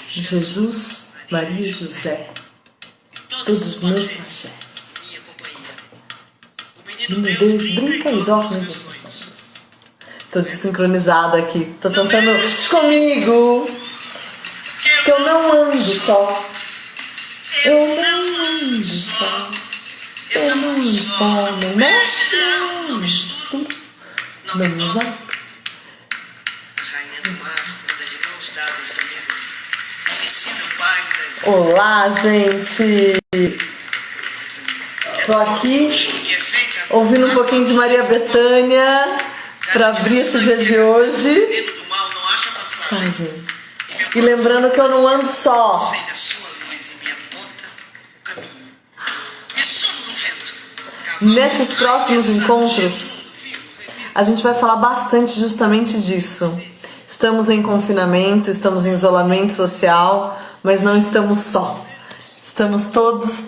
Jesus, Maria e José, todos os meus pajés. Meu Deus, brinca e dorme com vocês. Tô desincronizada aqui, tô tentando comigo, que eu não ando só. Eu não ando só. Eu não ando só, não mexe, não misturo, não vai. Olá, gente! Tô aqui ouvindo um pouquinho de Maria Bethânia para abrir esse dia de hoje. Ai, gente. E lembrando que eu não ando só. Nesses próximos encontros, a gente vai falar bastante justamente disso. Estamos em confinamento, estamos em isolamento social, mas não estamos só. Estamos todos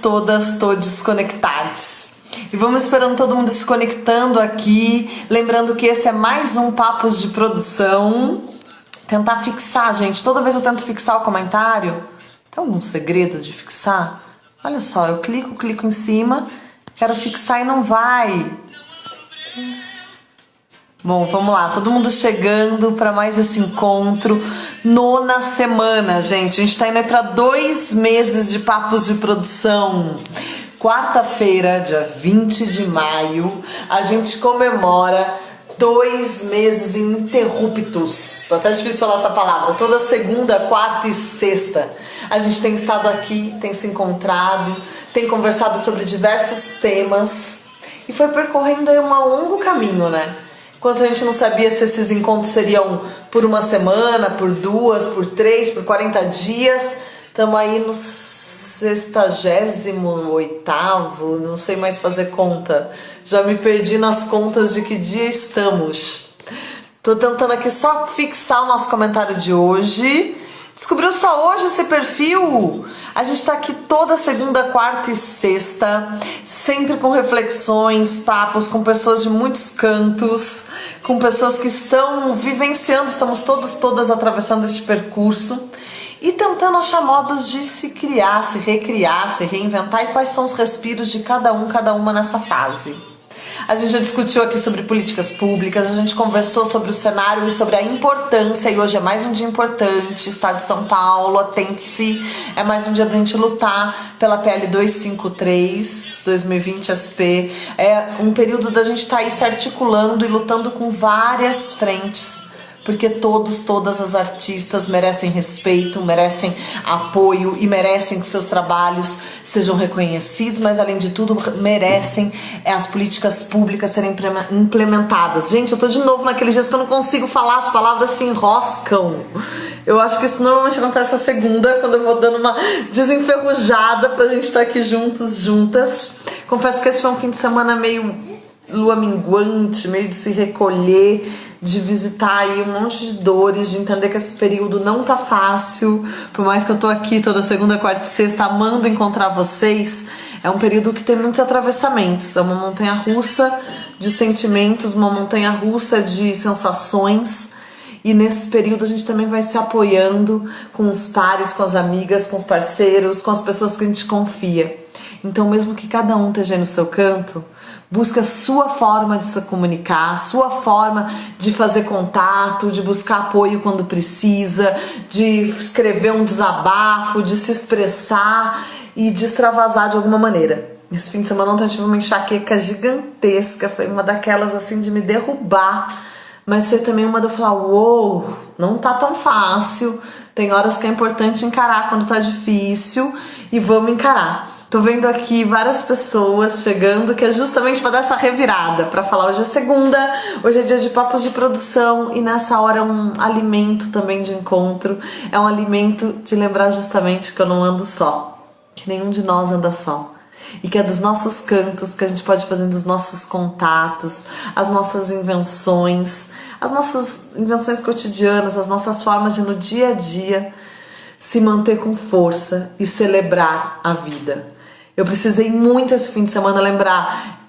conectados. E vamos esperando todo mundo se conectando aqui. Lembrando que esse é mais um Papos de Produção. Tentar fixar, gente. Toda vez eu tento fixar o comentário. Tem algum segredo de fixar? Olha só, eu clico em cima, quero fixar e não vai. Bom, vamos lá, todo mundo chegando para mais esse encontro. 9ª semana, gente. A gente tá indo aí para 2 meses de Papos de Produção. Quarta-feira, dia 20 de maio, a gente comemora 2 meses ininterruptos. Tá até difícil falar essa palavra. Toda segunda, quarta e sexta a gente tem estado aqui, tem se encontrado, tem conversado sobre diversos temas e foi percorrendo aí um longo caminho, né? Enquanto a gente não sabia se esses encontros seriam por 1 semana, por 2, por 3, por 40 dias, estamos aí no 68º, não sei mais fazer conta. Já me perdi nas contas de que dia estamos. Tô tentando aqui só fixar o nosso comentário de hoje. Descobriu só hoje esse perfil? A gente tá aqui toda segunda, quarta e sexta, sempre com reflexões, papos, com pessoas de muitos cantos, com pessoas que estão vivenciando, estamos todas atravessando este percurso e tentando achar modos de se criar, se recriar, se reinventar e quais são os respiros de cada uma nessa fase. A gente já discutiu aqui sobre políticas públicas, a gente conversou sobre o cenário e sobre a importância, e hoje é mais um dia importante, Estado de São Paulo, atente-se, é mais um dia da gente lutar pela PL 253, 2020 SP, é um período da gente estar aí se articulando e lutando com várias frentes, porque todas as artistas merecem respeito, merecem apoio e merecem que seus trabalhos sejam reconhecidos, mas além de tudo merecem as políticas públicas serem implementadas. Gente, eu tô de novo naqueles dias que eu não consigo falar, as palavras se enroscam. Eu acho que isso normalmente acontece a segunda, quando eu vou dando uma desenferrujada pra gente estar aqui juntas. Confesso que esse foi um fim de semana meio lua minguante, meio de se recolher, de visitar aí um monte de dores, de entender que esse período não tá fácil, por mais que eu tô aqui toda segunda, quarta e sexta amando encontrar vocês, é um período que tem muitos atravessamentos, é uma montanha-russa de sentimentos, uma montanha-russa de sensações, e nesse período a gente também vai se apoiando com os pares, com as amigas, com os parceiros, com as pessoas que a gente confia. Então, mesmo que cada um esteja no seu canto, busca a sua forma de se comunicar, a sua forma de fazer contato, de buscar apoio quando precisa, de escrever um desabafo, de se expressar e de extravasar de alguma maneira. Esse fim de semana ontem eu tive uma enxaqueca gigantesca, foi uma daquelas assim de me derrubar, mas foi também uma de eu falar, uou, não tá tão fácil, tem horas que é importante encarar quando tá difícil e vamos encarar. Tô vendo aqui várias pessoas chegando, que é justamente para dar essa revirada, para falar hoje é segunda, hoje é dia de papos de produção e nessa hora é um alimento também de encontro, é um alimento de lembrar justamente que eu não ando só, que nenhum de nós anda só. E que é dos nossos cantos que a gente pode fazer dos nossos contatos, as nossas invenções cotidianas, as nossas formas de no dia a dia se manter com força e celebrar a vida. Eu precisei muito esse fim de semana lembrar.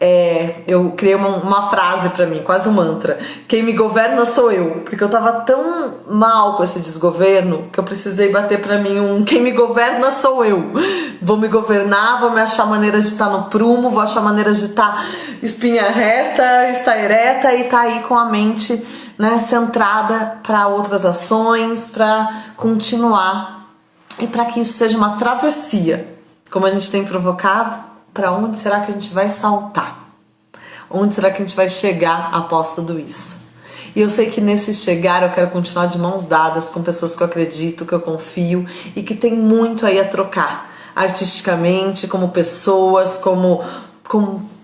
Eu criei uma frase pra mim, quase um mantra. Quem me governa sou eu. Porque eu tava tão mal com esse desgoverno que eu precisei bater pra mim quem me governa sou eu. Vou me governar, vou me achar maneiras de estar no prumo, vou achar maneiras de estar espinha reta, estar ereta e estar aí com a mente, né, centrada para outras ações, para continuar e para que isso seja uma travessia. Como a gente tem provocado, para onde será que a gente vai saltar? Onde será que a gente vai chegar após tudo isso? E eu sei que nesse chegar eu quero continuar de mãos dadas com pessoas que eu acredito, que eu confio e que tem muito aí a trocar. Artisticamente, como pessoas, como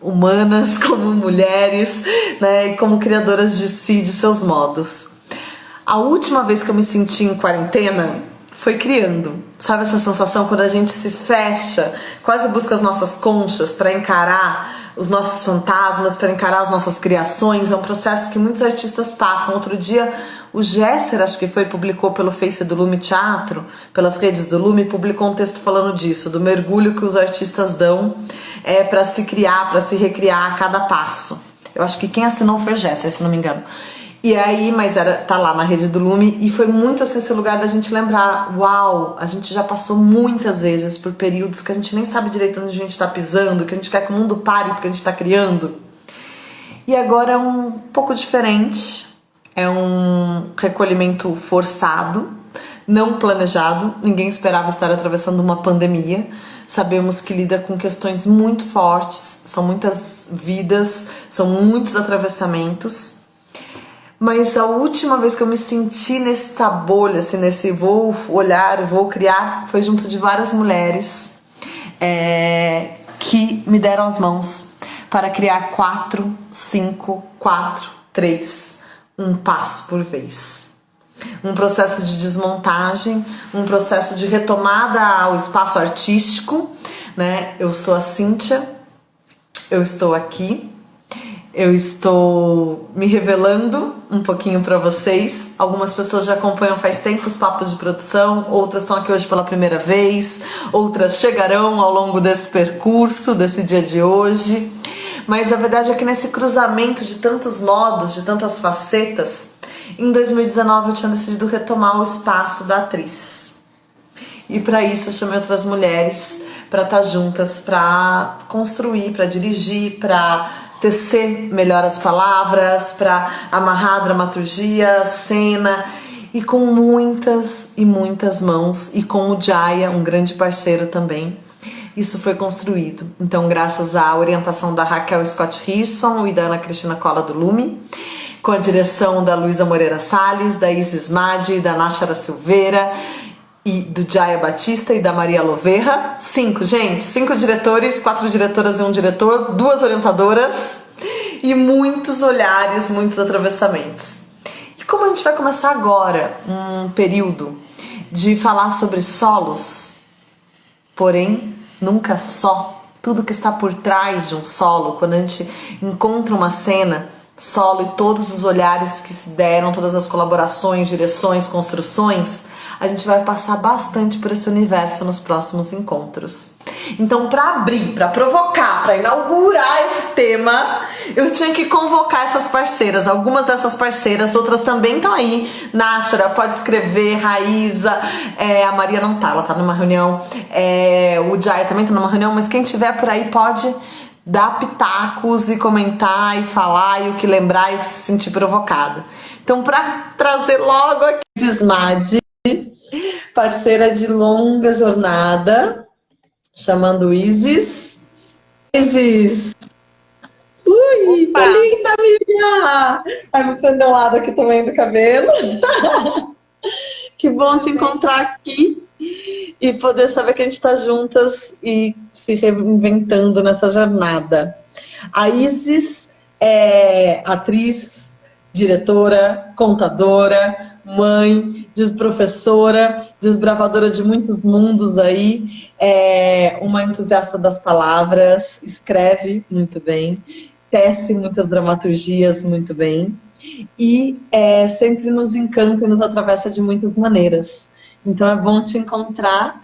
humanas, como mulheres, né? E como criadoras de si, de seus modos. A última vez que eu me senti em quarentena foi criando. Sabe essa sensação quando a gente se fecha, quase busca as nossas conchas para encarar os nossos fantasmas, para encarar as nossas criações? É um processo que muitos artistas passam. Outro dia, o Gesser, acho que publicou pelo Face do Lume Teatro, pelas redes do Lume, publicou um texto falando disso, do mergulho que os artistas dão para se criar, para se recriar a cada passo. Eu acho que quem assinou foi o Gesser, se não me engano. E aí, tá lá na rede do Lume, e foi muito assim esse lugar da gente lembrar, uau, a gente já passou muitas vezes por períodos que a gente nem sabe direito onde a gente tá pisando, que a gente quer que o mundo pare porque a gente tá criando. E agora é um pouco diferente, é um recolhimento forçado, não planejado, ninguém esperava estar atravessando uma pandemia. Sabemos que lida com questões muito fortes, são muitas vidas, são muitos atravessamentos. Mas a última vez que eu me senti nessa bolha, assim, nesse vou olhar, vou criar, foi junto de várias mulheres que me deram as mãos para criar 4, 5, 4, 3, um passo por vez. Um processo de desmontagem, um processo de retomada ao espaço artístico, né? Eu sou a Cíntia, eu estou aqui. Eu estou me revelando um pouquinho para vocês. Algumas pessoas já acompanham faz tempo os papos de produção, outras estão aqui hoje pela primeira vez, outras chegarão ao longo desse percurso, desse dia de hoje. Mas a verdade é que nesse cruzamento de tantos modos, de tantas facetas, em 2019 eu tinha decidido retomar o espaço da atriz. E para isso eu chamei outras mulheres para estar juntas, para construir, para dirigir, para tecer melhor as palavras, para amarrar a dramaturgia, cena, e com muitas e muitas mãos, e com o Jaya, um grande parceiro também, isso foi construído. Então, graças à orientação da Raquel Scott Risson e da Ana Cristina Cola do Lume, com a direção da Luísa Moreira Salles, da Isis Madi, da Náshara Silveira, e do Jaya Batista e da Maria Loverra. 5 diretores, 4 diretoras e um diretor, 2 orientadoras e muitos olhares, muitos atravessamentos. E como a gente vai começar agora um período de falar sobre solos, porém nunca só, tudo que está por trás de um solo, quando a gente encontra uma cena, solo e todos os olhares que se deram, todas as colaborações, direções, construções, a gente vai passar bastante por esse universo nos próximos encontros. Então, para abrir, para provocar, para inaugurar esse tema, eu tinha que convocar essas parceiras. Algumas dessas parceiras, outras também estão aí. Náshara, pode escrever, Raíza, a Maria não tá, ela tá numa reunião, o Jaya também tá numa reunião, mas quem tiver por aí pode dar pitacos e comentar e falar e o que lembrar e o que se sentir provocada. Então, para trazer logo aqui, Ismad, parceira de longa jornada, chamando Isis. Isis! Ui, Opa. tá linda, amiga! Vai me prender um lado aqui também do cabelo. Que bom te encontrar aqui e poder saber que a gente está juntas e se reinventando nessa jornada. A Isis é atriz, diretora, contadora, mãe, professora, desbravadora de muitos mundos aí, uma entusiasta das palavras, escreve muito bem, tece muitas dramaturgias muito bem e sempre nos encanta e nos atravessa de muitas maneiras. Então é bom te encontrar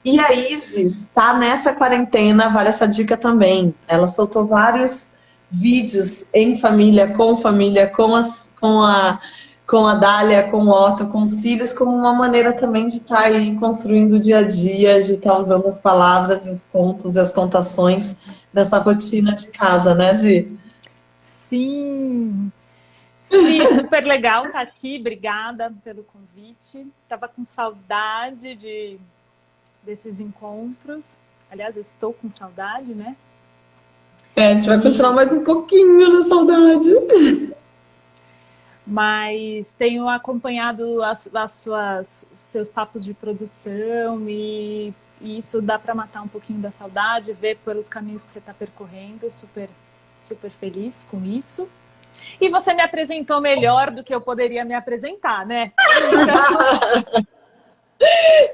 E a Isis tá nessa quarentena, vale essa dica também. Ela soltou vários vídeos em família, com a Dália, com o Otto, com os filhos, como uma maneira também de estar aí construindo o dia a dia, de estar usando as palavras e os contos e as contações dessa rotina de casa, né, Zi? Sim, sim, super legal estar aqui. Obrigada pelo convite. Tava com saudade desses encontros. Aliás, eu estou com saudade, né? É, a gente vai continuar mais um pouquinho na saudade. Mas tenho acompanhado os seus papos de produção e isso dá para matar um pouquinho da saudade, ver pelos caminhos que você está percorrendo. Super, super feliz com isso. E você me apresentou melhor do que eu poderia me apresentar, né? Então,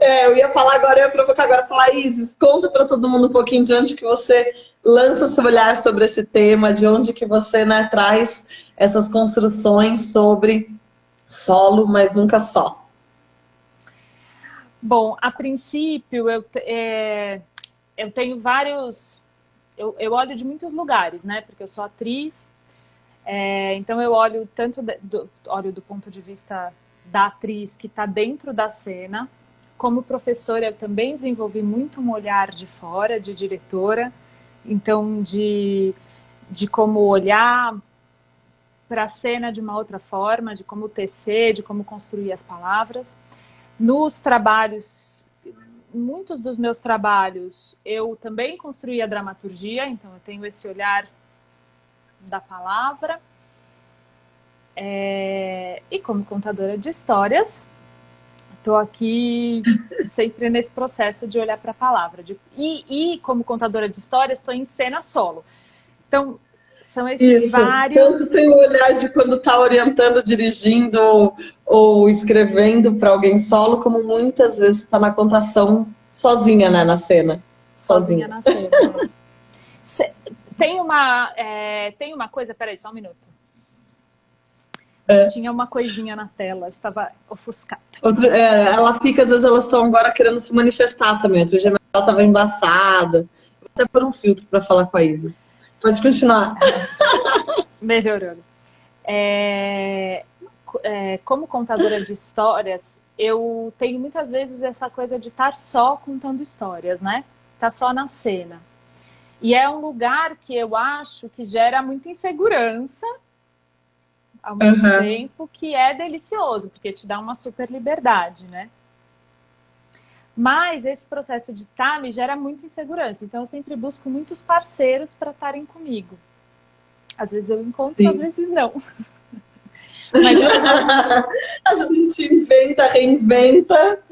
É, eu ia falar agora, eu ia provocar agora, falar, Isis, conta para todo mundo um pouquinho de onde que você lança seu olhar sobre esse tema, de onde que você, né, traz essas construções sobre solo, mas nunca só. bom, a princípio eu tenho vários. Eu olho de muitos lugares, né? Porque eu sou atriz, então eu olho olho do ponto de vista da atriz que está dentro da cena. Como professora, eu também desenvolvi muito um olhar de fora, de diretora, então de como olhar para a cena de uma outra forma, de como tecer, de como construir as palavras. Nos trabalhos, muitos dos meus trabalhos, eu também construí a dramaturgia, então eu tenho esse olhar da palavra. E como contadora de histórias, estou aqui sempre nesse processo de olhar para a palavra. E como contadora de histórias, estou em cena solo. Então, são esses Isso, vários... tanto tem o olhar de quando está orientando, dirigindo ou escrevendo para alguém solo, como muitas vezes está na contação sozinha, né, na cena. Sozinha Sozinha. na cena. Tem uma coisa... Peraí, só um minuto. Tinha uma coisinha na tela, eu estava ofuscada. Ela fica, às vezes elas estão agora querendo se manifestar também. Outro dia ela estava embaçada. Vou até pôr um filtro para falar com a Isis. Pode continuar. Melhorando. Como contadora de histórias, eu tenho muitas vezes essa coisa de estar só contando histórias, né? Estar só na cena. E é um lugar que eu acho que gera muita insegurança, ao mesmo tempo que é delicioso, porque te dá uma super liberdade, né? Mas esse processo de estar me gera muita insegurança. Então eu sempre busco muitos parceiros para estarem comigo. Às vezes eu encontro, Sim. Às vezes não. Mas a gente inventa, reinventa.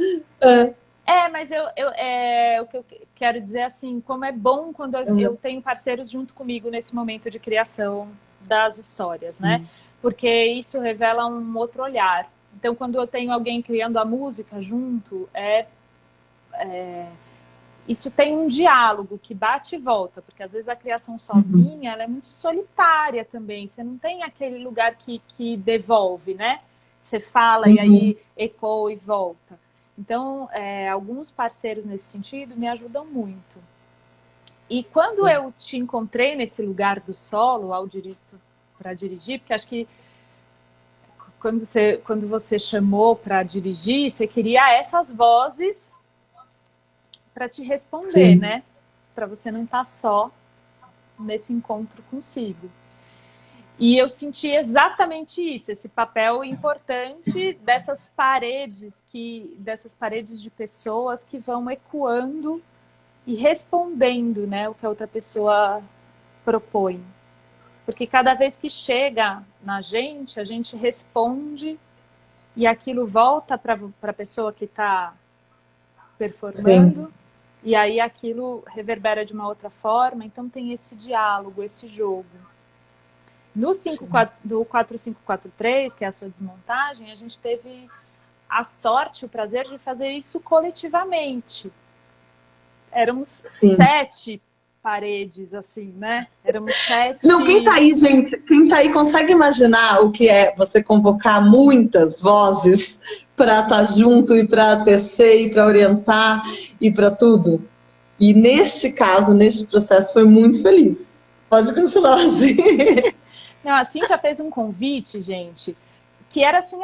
Mas o que eu quero dizer assim, como é bom quando eu tenho parceiros junto comigo nesse momento de criação das histórias, né? Porque isso revela um outro olhar. Então, quando eu tenho alguém criando a música junto, isso tem um diálogo que bate e volta, porque às vezes a criação sozinha ela é muito solitária também. Você não tem aquele lugar que devolve, né? Você fala e aí ecoa e volta. Então, alguns parceiros nesse sentido me ajudam muito. E quando eu te encontrei nesse lugar do solo, para dirigir, porque acho que quando você chamou para dirigir, você queria essas vozes para te responder, né? Para você não estar só nesse encontro consigo. E eu senti exatamente isso, esse papel importante dessas paredes de pessoas que vão ecoando e respondendo, né, o que a outra pessoa propõe. Porque cada vez que chega na gente, a gente responde e aquilo volta para a pessoa que está performando. Sim. E aí aquilo reverbera de uma outra forma. Então tem esse diálogo, esse jogo. No 4543, que é a sua desmontagem, a gente teve a sorte, o prazer de fazer isso coletivamente. Éramos 7 paredes, assim, né? Éramos 7... Não, quem tá aí, gente, quem tá aí consegue imaginar o que é você convocar muitas vozes para estar junto e para tecer e para orientar e para tudo. E neste caso, neste processo, foi muito feliz. Pode continuar assim. Não, a Cíntia fez um convite, gente, que era assim,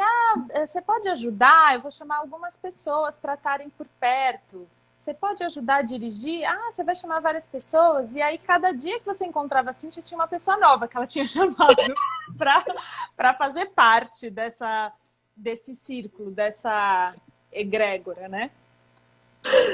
você pode ajudar? Eu vou chamar algumas pessoas para estarem por perto. Você pode ajudar a dirigir? Você vai chamar várias pessoas. E aí, cada dia que você encontrava a Cíntia, tinha uma pessoa nova que ela tinha chamado para fazer parte desse círculo, dessa egrégora, né?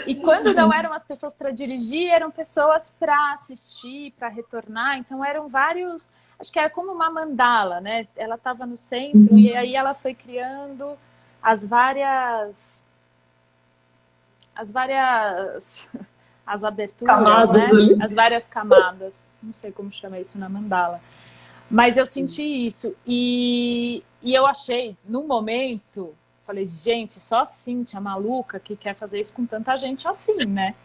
E quando não eram as pessoas para dirigir, eram pessoas para assistir, para retornar. Então, eram vários... Acho que era como uma mandala, né? Ela estava no centro e aí ela foi criando as aberturas, camadas, né? As várias camadas. Não sei como chama isso na mandala. Mas eu senti isso. E eu achei, no momento, falei, gente, só a Cíntia maluca que quer fazer isso com tanta gente assim, né?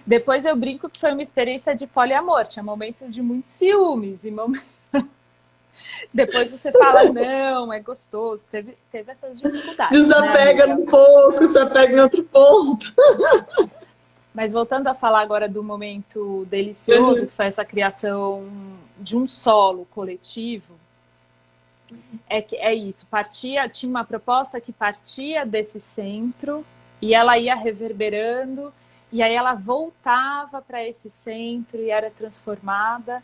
Depois eu brinco que foi uma experiência de poliamor. Tinha momentos de muitos ciúmes. E depois você fala, não, é gostoso. Teve essas dificuldades. Desapega né, um pouco, se apega em outro ponto. Mas voltando a falar agora do momento delicioso, que foi essa criação de um solo coletivo, é isso. Tinha uma proposta que partia desse centro e ela ia reverberando. E aí ela voltava para esse centro e era transformada.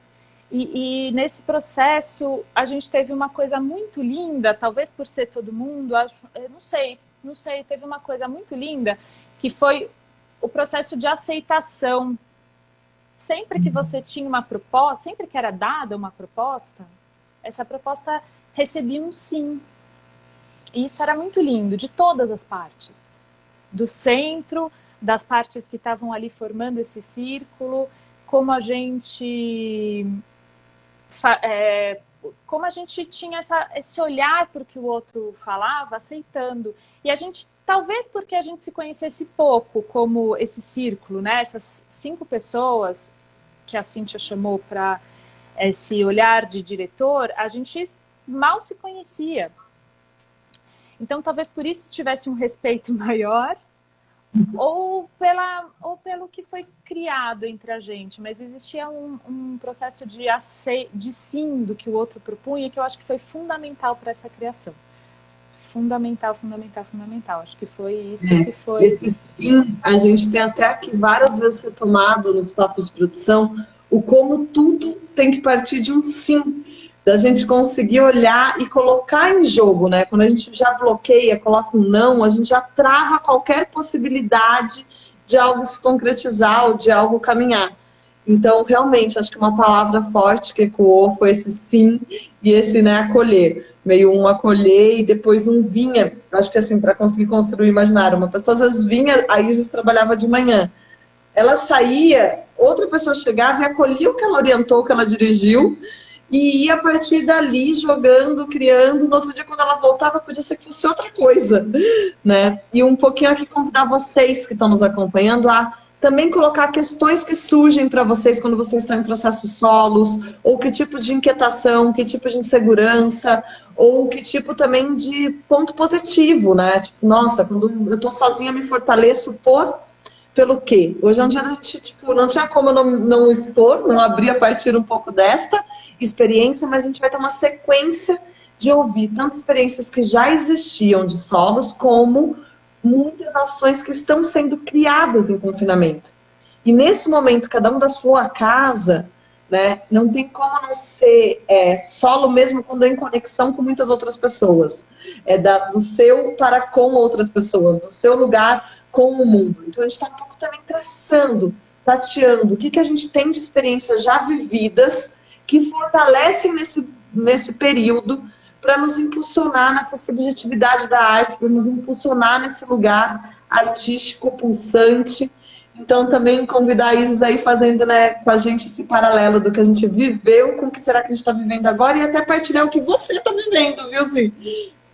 E nesse processo a gente teve uma coisa muito linda, talvez por ser todo mundo, não sei, teve uma coisa muito linda, que foi o processo de aceitação. Sempre que você tinha uma proposta, sempre que era dada uma proposta, essa proposta recebia um sim. E isso era muito lindo, de todas as partes. Do centro, das partes que estavam ali formando esse círculo, como a gente tinha esse olhar para o que o outro falava, aceitando. E a gente, talvez porque a gente se conhecesse pouco como esse círculo, né? Essas 5 pessoas que a Cíntia chamou para esse olhar de diretor, a gente mal se conhecia. Então, talvez por isso tivesse um respeito maior, ou pelo que foi criado entre a gente, mas existia um processo de sim do que o outro propunha, que eu acho que foi fundamental para essa criação. Fundamental. Acho que foi isso que foi. Esse sim, a gente tem até aqui várias vezes retomado nos papos de produção, o como tudo tem que partir de um sim, da gente conseguir olhar e colocar em jogo, né? Quando a gente já bloqueia, coloca um não, a gente já trava qualquer possibilidade de algo se concretizar ou de algo caminhar. Então, realmente, acho que uma palavra forte que ecoou foi esse sim e esse, né, acolher. Meio um acolher e depois um vinha. Acho que assim, para conseguir construir o imaginário, uma pessoa às vezes vinha, a Isis trabalhava de manhã. Ela saía, outra pessoa chegava e acolhia o que ela orientou, o que ela dirigiu, e ia a partir dali jogando, criando. No outro dia, quando ela voltava, podia ser que fosse outra coisa, né? E um pouquinho aqui convidar vocês que estão nos acompanhando a também colocar questões que surgem para vocês quando vocês estão em processos solos, ou que tipo de inquietação, que tipo de insegurança, ou que tipo também de ponto positivo, né? Tipo, nossa, quando eu tô sozinha, me fortaleço pelo quê? Hoje é um dia da gente, tipo, não tinha como não expor, não abrir a partir um pouco desta experiência, mas a gente vai ter uma sequência de ouvir tanto experiências que já existiam de solos, como muitas ações que estão sendo criadas em confinamento. E nesse momento, cada um da sua casa, né, não tem como não ser solo mesmo quando é em conexão com muitas outras pessoas. Do seu para com outras pessoas, do seu lugar com o mundo. Então a gente está um pouco também traçando, tateando o que a gente tem de experiências já vividas que fortalecem nesse período para nos impulsionar nessa subjetividade da arte, para nos impulsionar nesse lugar artístico, pulsante. Então, também convidar a Isis aí fazendo, né, com a gente esse paralelo do que a gente viveu com o que será que a gente está vivendo agora, e até partilhar o que você está vivendo, viu, Zi?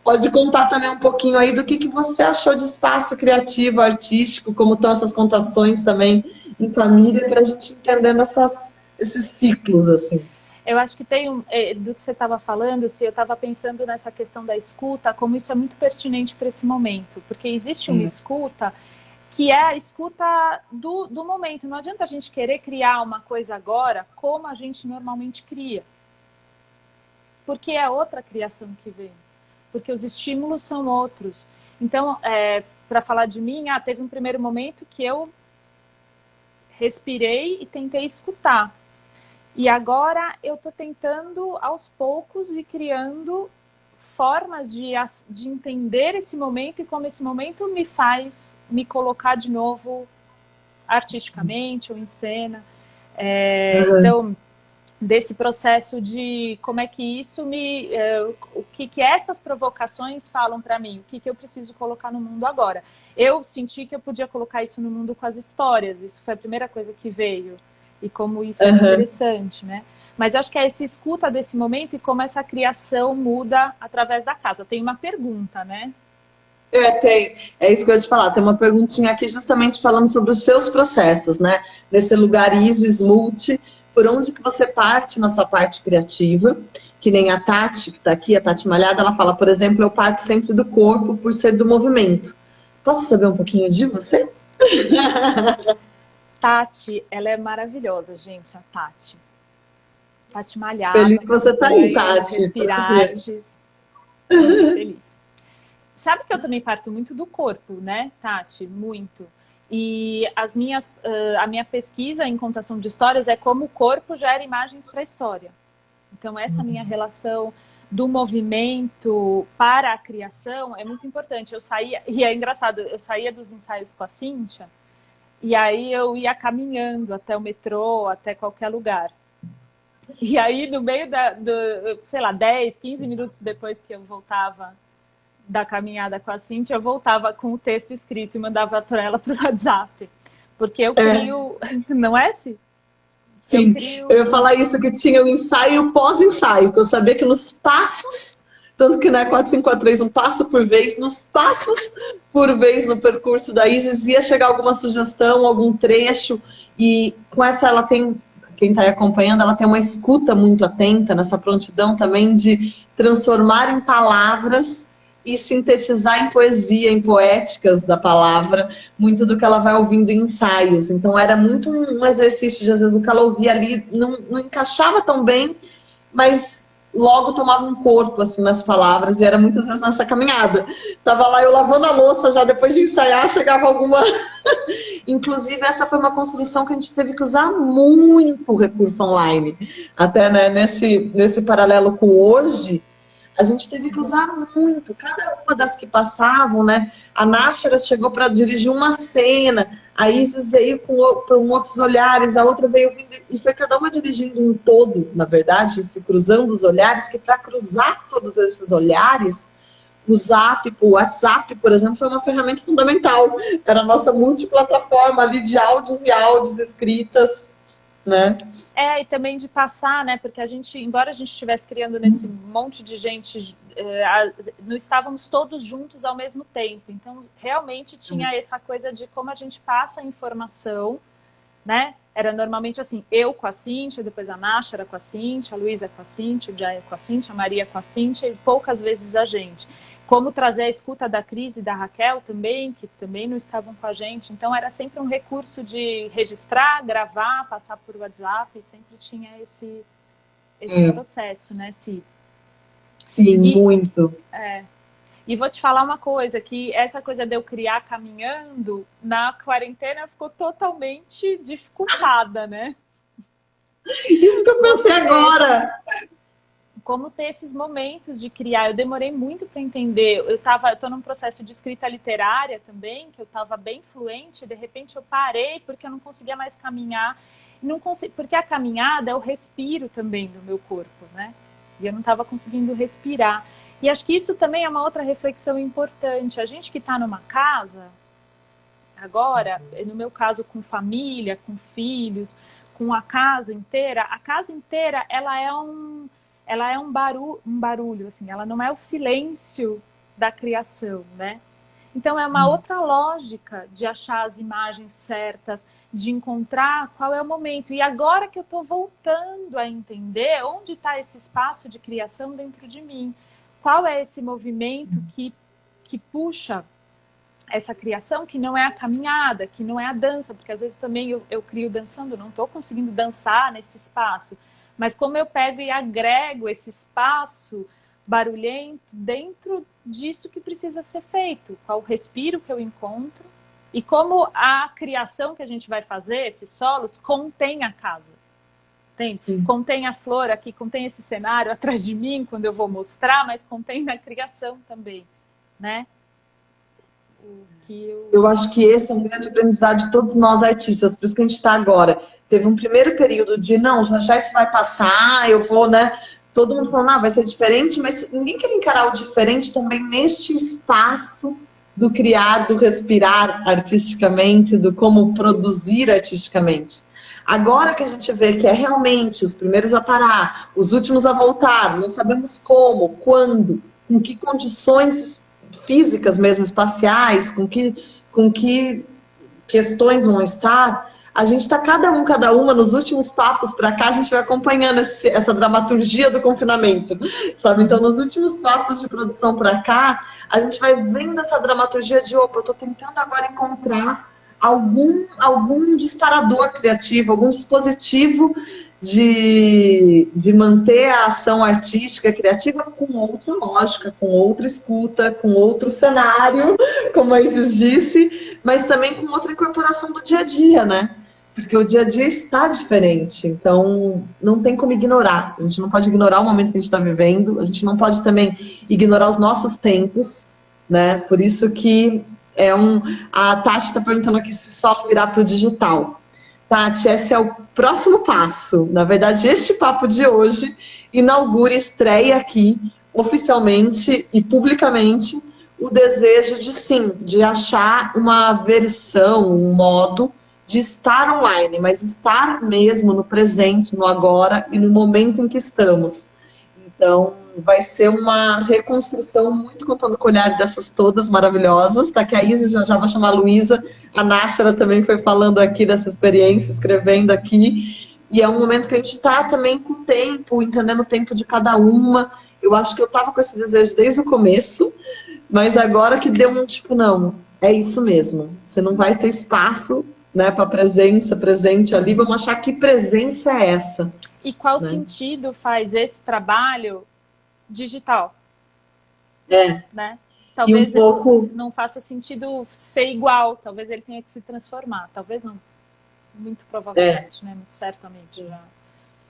Pode contar também um pouquinho aí do que você achou de espaço criativo, artístico, como estão essas contações também em família, para a gente entender esses ciclos, assim. Eu acho que tem do que você estava falando, se eu estava pensando nessa questão da escuta, como isso é muito pertinente para esse momento, porque existe uma escuta que é a escuta do momento. Não adianta a gente querer criar uma coisa agora como a gente normalmente cria, porque é outra criação que vem, porque os estímulos são outros. Então, para falar de mim, teve um primeiro momento que eu respirei e tentei escutar. E agora eu estou tentando, aos poucos, ir criando formas de entender esse momento e como esse momento me faz me colocar de novo artisticamente ou em cena. Então, desse processo de como é que isso o que essas provocações falam para mim, o que eu preciso colocar no mundo agora. Eu senti que eu podia colocar isso no mundo com as histórias, isso foi a primeira coisa que veio, e como isso é interessante, né? Mas acho que é esse escuta desse momento e como essa criação muda através da casa. Tem uma pergunta, né? Tem. É isso que eu ia te falar. Tem uma perguntinha aqui justamente falando sobre os seus processos, né? Nesse lugar Isis Multi, por onde que você parte na sua parte criativa? Que nem a Tati, que está aqui, a Tati Malhada, ela fala, por exemplo, eu parto sempre do corpo por ser do movimento. Posso saber um pouquinho de você? Tati, ela é maravilhosa, gente, a Tati. Tati Malhada. Feliz que você está aí, Tati. Respirar artes. Muito feliz. Sabe que eu também parto muito do corpo, né, Tati? Muito. E a minha pesquisa em contação de histórias é como o corpo gera imagens para a história. Então, essa minha relação do movimento para a criação é muito importante. Eu saía, e é engraçado, eu saía dos ensaios com a Cíntia, e aí eu ia caminhando até o metrô, até qualquer lugar. E aí, no meio sei lá, 10, 15 minutos depois que eu voltava da caminhada com a Cíntia, eu voltava com o texto escrito e mandava para ela pro WhatsApp. Porque eu crio... Não é, assim? Sim, eu ia falar isso, que tinha o ensaio e o pós-ensaio, que eu sabia que nos passos, tanto que na 4543, um passo por vez, nos passos por vez no percurso da Isis, ia chegar alguma sugestão, algum trecho, e com essa ela tem, quem está aí acompanhando, ela tem uma escuta muito atenta, nessa prontidão também de transformar em palavras e sintetizar em poesia, em poéticas da palavra, muito do que ela vai ouvindo em ensaios. Então era muito um exercício de, às vezes, o que ela ouvia ali não encaixava tão bem, mas logo tomava um corpo, assim, nas palavras, e era muitas vezes nessa caminhada. Tava lá eu lavando a louça, já depois de ensaiar, chegava alguma... Inclusive, essa foi uma construção que a gente teve que usar muito recurso online. Até, né, nesse paralelo com hoje, a gente teve que usar muito, cada uma das que passavam, né? A Náshara chegou para dirigir uma cena, a Isis veio com outros olhares, a outra veio vindo, e foi cada uma dirigindo um todo, na verdade, se cruzando os olhares, que para cruzar todos esses olhares, o WhatsApp, por exemplo, foi uma ferramenta fundamental. Era a nossa multiplataforma ali de áudios e áudios escritas, né? E também de passar, né? Porque a gente, embora a gente estivesse criando nesse monte de gente, não estávamos todos juntos ao mesmo tempo. Então, realmente tinha essa coisa de como a gente passa a informação, né? Era normalmente assim, eu com a Cíntia, depois a Náshara com a Cíntia, a Luísa com a Cíntia, o Jaya com a Cíntia, a Maria com a Cíntia, e poucas vezes a gente. Como trazer a escuta da Cris e da Raquel também, que também não estavam com a gente. Então, era sempre um recurso de registrar, gravar, passar por WhatsApp, sempre tinha esse processo, né, Si? Sim, muito. E vou te falar uma coisa, que essa coisa de eu criar caminhando, na quarentena ficou totalmente dificultada, né? Isso que eu pensei agora. Como ter esses momentos de criar. Eu demorei muito para entender. Eu tô num processo de escrita literária também, que eu estava bem fluente, de repente eu parei porque eu não conseguia mais caminhar. Porque a caminhada é o respiro também do meu corpo, né? E eu não estava conseguindo respirar. E acho que isso também é uma outra reflexão importante. A gente que está numa casa, agora, no meu caso com família, com filhos, com a casa inteira ela é um barulho, assim, ela não é o silêncio da criação, né? Então, é uma outra lógica de achar as imagens certas, de encontrar qual é o momento. E agora que eu estou voltando a entender onde está esse espaço de criação dentro de mim, qual é esse movimento que puxa essa criação, que não é a caminhada, que não é a dança, porque às vezes também eu crio dançando, não estou conseguindo dançar nesse espaço, mas como eu pego e agrego esse espaço barulhento dentro disso que precisa ser feito, qual o respiro que eu encontro, e como a criação que a gente vai fazer, esses solos, contém a casa. Contém a flor aqui, contém esse cenário atrás de mim, quando eu vou mostrar, mas contém na criação também, né? Eu acho que esse é um grande aprendizado de todos nós artistas, por isso que a gente está agora. Teve um primeiro período de, não, já isso vai passar, eu vou, né? Todo mundo falando, vai ser diferente, mas ninguém quer encarar o diferente também neste espaço do criar, do respirar artisticamente, do como produzir artisticamente. Agora que a gente vê que é realmente os primeiros a parar, os últimos a voltar, não sabemos como, quando, com que condições físicas mesmo, espaciais, com que questões vão estar, a gente está cada uma, nos últimos papos para cá, a gente vai acompanhando essa dramaturgia do confinamento, sabe? Então, nos últimos papos de produção para cá, a gente vai vendo essa dramaturgia de, opa, eu estou tentando agora encontrar algum disparador criativo, algum dispositivo de manter a ação artística, criativa com outra lógica, com outra escuta, com outro cenário, como a Isis disse, mas também com outra incorporação do dia a dia, né? Porque o dia a dia está diferente, então não tem como ignorar. A gente não pode ignorar o momento que a gente está vivendo, a gente não pode também ignorar os nossos tempos, né? Por isso que a Tati está perguntando aqui se só virar para o digital. Tati, esse é o próximo passo. Na verdade, este papo de hoje inaugura e estreia aqui, oficialmente e publicamente, o desejo de achar uma versão, um modo de estar online, mas estar mesmo no presente, no agora e no momento em que estamos. Então, vai ser uma reconstrução muito contando com o olhar dessas todas maravilhosas, tá? Que a Isis já vai chamar a Luísa, a Náshara também foi falando aqui dessa experiência, escrevendo aqui, e é um momento que a gente está também com o tempo, entendendo o tempo de cada uma. Eu acho que eu estava com esse desejo desde o começo, mas agora que deu um tipo, não, é isso mesmo, você não vai ter espaço, né, para presença, presente ali, vamos achar que presença é essa. E qual sentido faz esse trabalho digital? Né? Talvez não faça sentido ser igual, talvez ele tenha que se transformar, talvez não, muito provavelmente, né? Muito certamente. Já.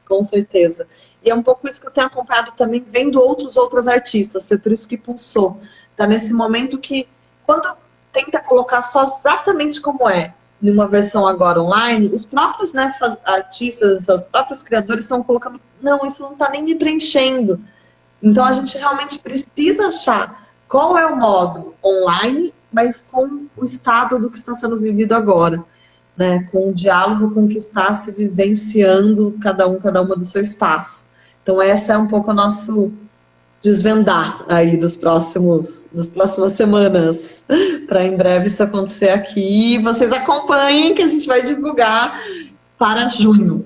Com certeza. E é um pouco isso que eu tenho acompanhado também, vendo outras artistas, foi por isso que pulsou. Tá nesse momento que, quando tenta colocar só exatamente como é, numa versão agora online, os próprios, né, artistas, os próprios criadores estão colocando, não, isso não está nem me preenchendo. Então a gente realmente precisa achar qual é o modo online, mas com o estado do que está sendo vivido agora, né, com o diálogo com o que está se vivenciando cada uma do seu espaço. Então essa é um pouco o nosso desvendar aí das próximas semanas, para em breve isso acontecer aqui. Vocês acompanhem que a gente vai divulgar para junho.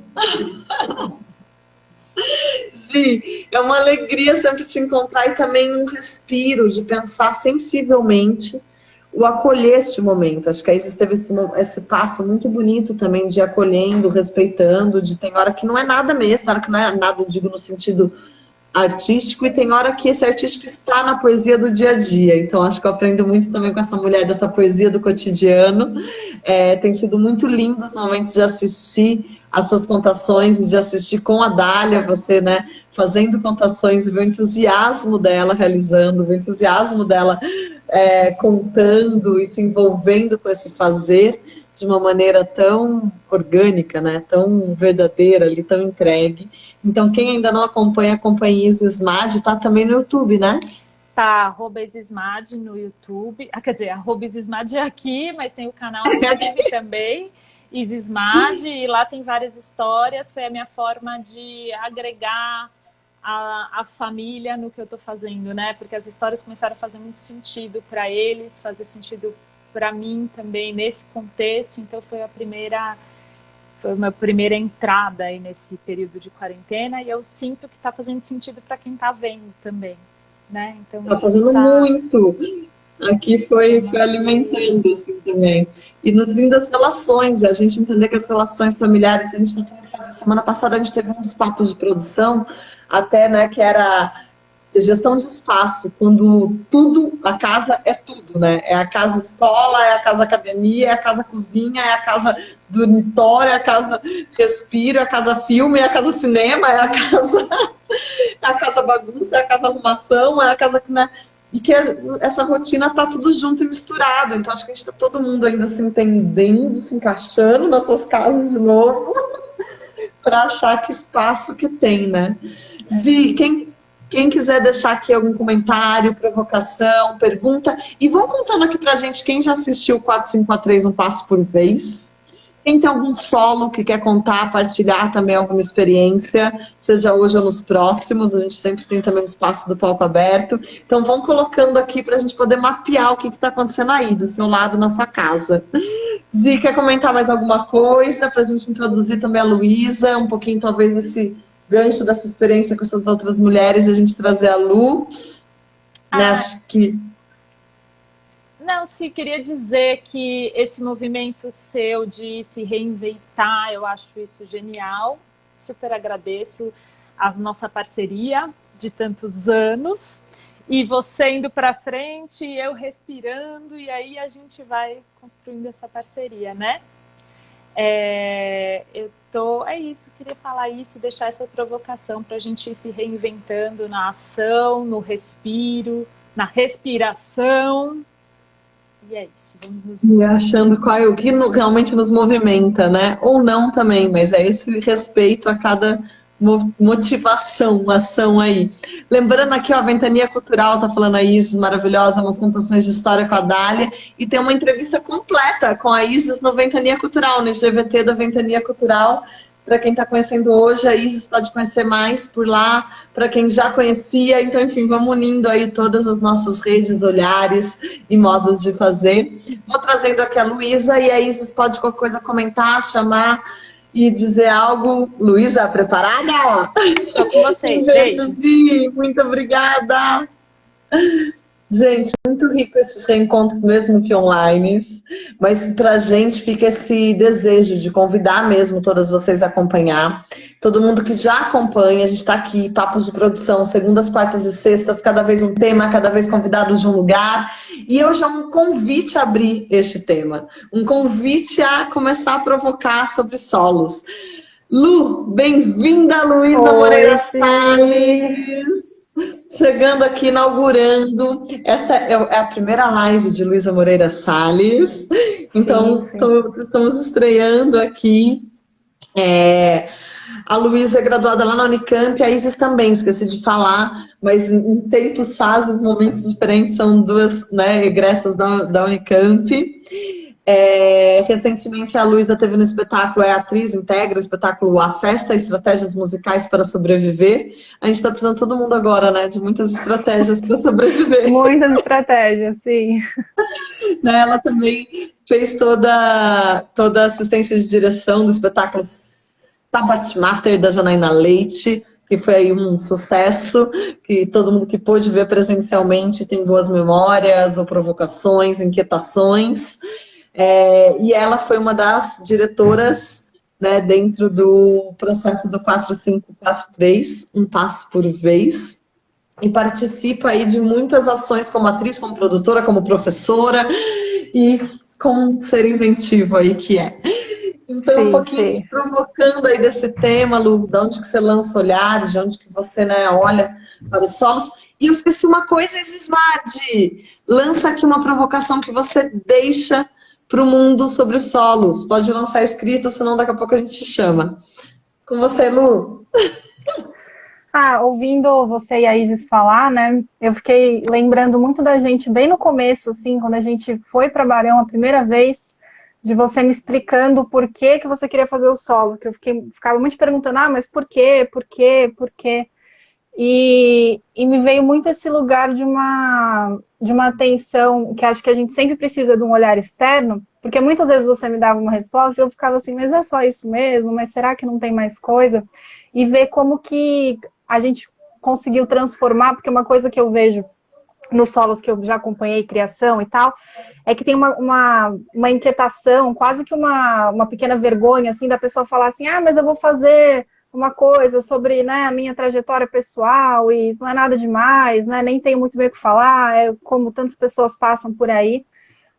Sim, é uma alegria sempre te encontrar e também um respiro de pensar sensivelmente o acolher este momento. Acho que a Isis teve esse passo muito bonito também de acolhendo, respeitando, de tem hora que não é nada mesmo, tem hora que não é nada, eu digo no sentido artístico, e tem hora que esse artístico está na poesia do dia a dia. Então acho que eu aprendo muito também com essa mulher dessa poesia do cotidiano. Tem sido muito lindo os momentos de assistir as suas contações e de assistir com a Dália, você, né, fazendo contações, ver o entusiasmo dela realizando, ver o entusiasmo dela contando e se envolvendo com esse fazer de uma maneira tão orgânica, né? Tão verdadeira, ali, tão entregue. Então, quem ainda não acompanha a Isis Mad, tá também no YouTube, né? Tá, @IsisMad no YouTube. Quer dizer, @IsisMad é aqui, mas tem o canal no YouTube também, IsisMad, e lá tem várias histórias. Foi a minha forma de agregar a família no que eu estou fazendo, né? Porque as histórias começaram a fazer muito sentido para eles, fazer sentido para mim também nesse contexto. Então foi a minha primeira entrada aí nesse período de quarentena, e eu sinto que está fazendo sentido para quem está vendo também, né? Então Tá fazendo muito. Aqui foi alimentando, assim, também. E nutrindo as relações, a gente entender que as relações familiares, a gente está tendo que fazer. Semana passada a gente teve um dos papos de produção, até, né, que era gestão de espaço, quando tudo, a casa é tudo, né? É a casa escola, é a casa academia, é a casa cozinha, é a casa dormitório, é a casa respiro, é a casa filme, é a casa cinema, é a casa bagunça, é a casa arrumação, é a casa que, né? E que essa rotina tá tudo junto e misturado. Então acho que a gente tá todo mundo ainda se entendendo, se encaixando nas suas casas de novo, para achar que espaço que tem, né? Vi, quem quiser deixar aqui algum comentário, provocação, pergunta, e vão contando aqui pra gente quem já assistiu 4543 Um Passo por Vez. Quem tem algum solo que quer contar, partilhar também alguma experiência, seja hoje ou nos próximos, a gente sempre tem também o espaço do palco aberto. Então vão colocando aqui para a gente poder mapear o que está acontecendo aí, do seu lado, na sua casa. Zi, quer comentar mais alguma coisa para a gente introduzir também a Luísa, um pouquinho talvez esse gancho dessa experiência com essas outras mulheres, a gente trazer a Lu, né? Acho que... Não, sim, queria dizer que esse movimento seu de se reinventar, eu acho isso genial. Super agradeço a nossa parceria de tantos anos. E você indo para frente, eu respirando, e aí a gente vai construindo essa parceria, né? É isso, queria falar isso, deixar essa provocação para a gente ir se reinventando na ação, no respiro, na respiração. E é isso, vamos nos e achando qual é o que realmente nos movimenta, né? Ou não também, mas é esse respeito a cada motivação, ação aí. Lembrando aqui, ó, a Ventania Cultural tá falando a Isis, maravilhosa, umas contações de história com a Dália, e tem uma entrevista completa com a Isis no Ventania Cultural, no GVT da Ventania Cultural. Para quem está conhecendo hoje, a Isis pode conhecer mais por lá, para quem já conhecia. Então, enfim, vamos unindo aí todas as nossas redes, olhares e modos de fazer. Vou trazendo aqui a Luísa, e a Isis pode qualquer coisa comentar, chamar e dizer algo. Luísa, preparada? Estou com vocês. Um beijozinho, muito obrigada. Gente, muito rico esses reencontros, mesmo que online, mas pra gente fica esse desejo de convidar mesmo todas vocês a acompanhar. Todo mundo que já acompanha, a gente tá aqui, papos de produção, segundas, quartas e sextas, cada vez um tema, cada vez convidados de um lugar. E hoje é um convite a abrir este tema, um convite a começar a provocar sobre solos. Lu, bem-vinda, Luísa Moreira Salles! Chegando aqui, inaugurando. Esta é a primeira live de Luísa Moreira Salles. Então, sim. Estamos estreando aqui. A Luísa é graduada lá na Unicamp, a Isis também, esqueci de falar, mas em tempos, fases, momentos diferentes, são duas, né, egressas da Unicamp. Recentemente a Luísa teve no espetáculo, é atriz, integra o espetáculo A Festa, Estratégias Musicais para Sobreviver. A gente está precisando todo mundo agora, né, de muitas estratégias para sobreviver. Muitas estratégias, sim. Ela também fez toda a assistência de direção do espetáculo Stabat Mater, da Janaína Leite, que foi aí um sucesso, que todo mundo que pôde ver presencialmente tem boas memórias, ou provocações, inquietações. E ela foi uma das diretoras, né, dentro do processo do 4543, Um Passo por Vez, e participa aí de muitas ações como atriz, como produtora, como professora, e como um ser inventivo aí que é. Então, sim, um pouquinho te provocando aí desse tema, Lu, de onde que você lança olhares, de onde que você, né, olha para os solos. E eu esqueci uma coisa, Ismad, lança aqui uma provocação que você deixa para o mundo sobre os solos. Pode lançar escrito, senão daqui a pouco a gente te chama. Com você, Lu. Ouvindo você e a Isis falar, né, eu fiquei lembrando muito da gente bem no começo, assim, quando a gente foi para Barão a primeira vez, de você me explicando por que você queria fazer o solo, que eu ficava muito perguntando, mas por quê? E me veio muito esse lugar de uma atenção, que acho que a gente sempre precisa de um olhar externo, porque muitas vezes você me dava uma resposta e eu ficava assim, mas é só isso mesmo? Mas será que não tem mais coisa? E ver como que a gente conseguiu transformar, porque uma coisa que eu vejo nos solos que eu já acompanhei, criação e tal, é que tem uma inquietação, quase que uma pequena vergonha, assim, da pessoa falar assim, mas eu vou fazer uma coisa sobre, né, a minha trajetória pessoal e não é nada demais, né, nem tenho muito bem o que falar, é como tantas pessoas passam por aí,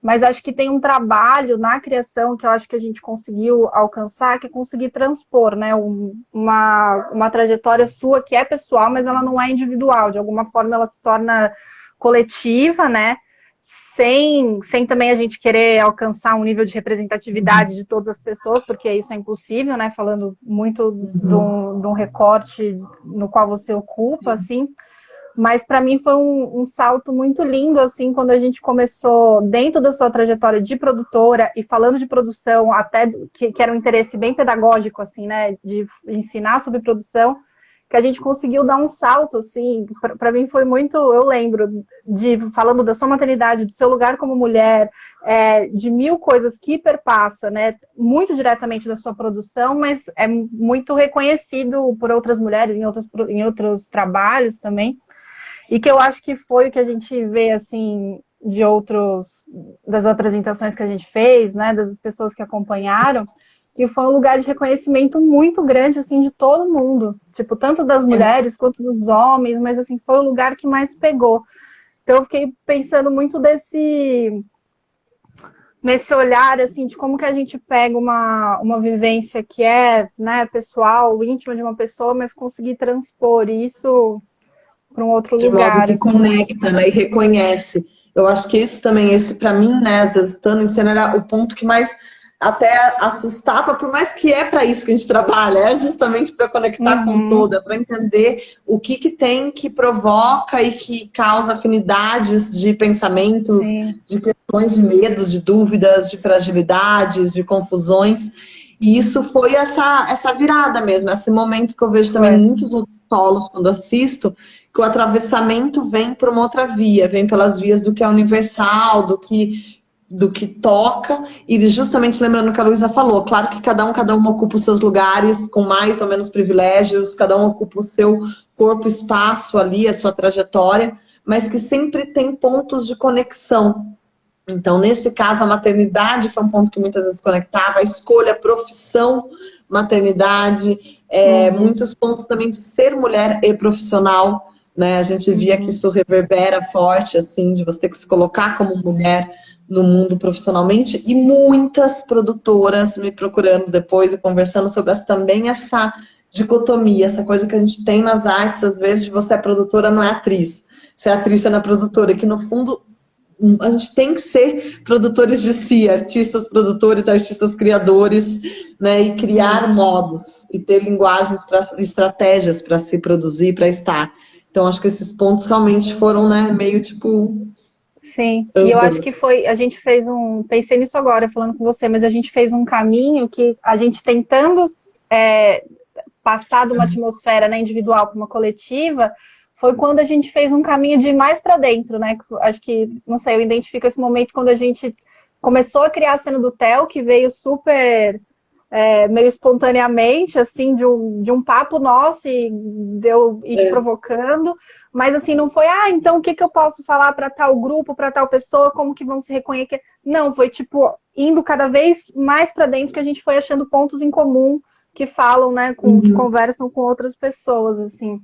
mas acho que tem um trabalho na criação que eu acho que a gente conseguiu alcançar, que é conseguir transpor, né, uma trajetória sua que é pessoal, mas ela não é individual, de alguma forma ela se torna coletiva, né? Sem também a gente querer alcançar um nível de representatividade de todas as pessoas, porque isso é impossível, né? Falando muito de um recorte no qual você ocupa, assim. Mas para mim foi um salto muito lindo, assim, quando a gente começou dentro da sua trajetória de produtora e falando de produção, até que era um interesse bem pedagógico, assim, né? De ensinar sobre produção, que a gente conseguiu dar um salto, assim, para mim foi muito, eu lembro, falando da sua maternidade, do seu lugar como mulher, de mil coisas que perpassa, né, muito diretamente da sua produção, mas é muito reconhecido por outras mulheres em outros trabalhos também, e que eu acho que foi o que a gente vê, assim, das apresentações que a gente fez, né, das pessoas que acompanharam, que foi um lugar de reconhecimento muito grande, assim, de todo mundo. Tipo, tanto das mulheres quanto dos homens, mas, assim, foi o lugar que mais pegou. Então, eu fiquei pensando muito nesse olhar, assim, de como que a gente pega uma vivência que é, né, pessoal, íntima de uma pessoa, mas conseguir transpor isso para um outro De modo lugar. que Assim. conecta, né, e reconhece. Eu acho que isso também, esse para mim, né, às vezes estando em cena, era o ponto que mais até assustava, por mais que é para isso que a gente trabalha, é justamente para conectar com o todo, é para entender o que tem que provoca e que causa afinidades de pensamentos, de questões de medos, de dúvidas, de fragilidades, de confusões. E isso foi essa virada mesmo, esse momento que eu vejo também muitos outros solos quando assisto, que o atravessamento vem por uma outra via, vem pelas vias do que é universal, do que toca, e justamente lembrando o que a Luísa falou, claro que cada um ocupa os seus lugares, com mais ou menos privilégios, cada um ocupa o seu corpo, espaço ali, a sua trajetória, mas que sempre tem pontos de conexão. Então, nesse caso, a maternidade foi um ponto que muitas vezes conectava, a escolha, a profissão, maternidade, muitos pontos também de ser mulher e profissional, né? A gente via que isso reverbera forte, assim, de você ter que se colocar como mulher no mundo profissionalmente, e muitas produtoras me procurando depois e conversando sobre também essa dicotomia, essa coisa que a gente tem nas artes, às vezes, de você é produtora, não é atriz. Você é atriz, você não é produtora, que no fundo a gente tem que ser produtores de si, artistas produtores, artistas criadores, né, e criar modos, e ter linguagens, estratégias para se produzir, para estar. Então, acho que esses pontos realmente foram, né, meio tipo... Sim, e eu acho que a gente fez pensei nisso agora, falando com você, mas a gente fez um caminho que a gente tentando passar de uma atmosfera, né, individual para uma coletiva, foi quando a gente fez um caminho de ir mais para dentro, né? Acho que, não sei, eu identifico esse momento quando a gente começou a criar a cena do Theo, que veio super meio espontaneamente, assim, de um papo nosso e deu ir provocando, mas assim, não foi, então o que eu posso falar para tal grupo, para tal pessoa, como que vão se reconhecer? Não, foi tipo, indo cada vez mais para dentro, que a gente foi achando pontos em comum que falam, né, que conversam com outras pessoas, assim.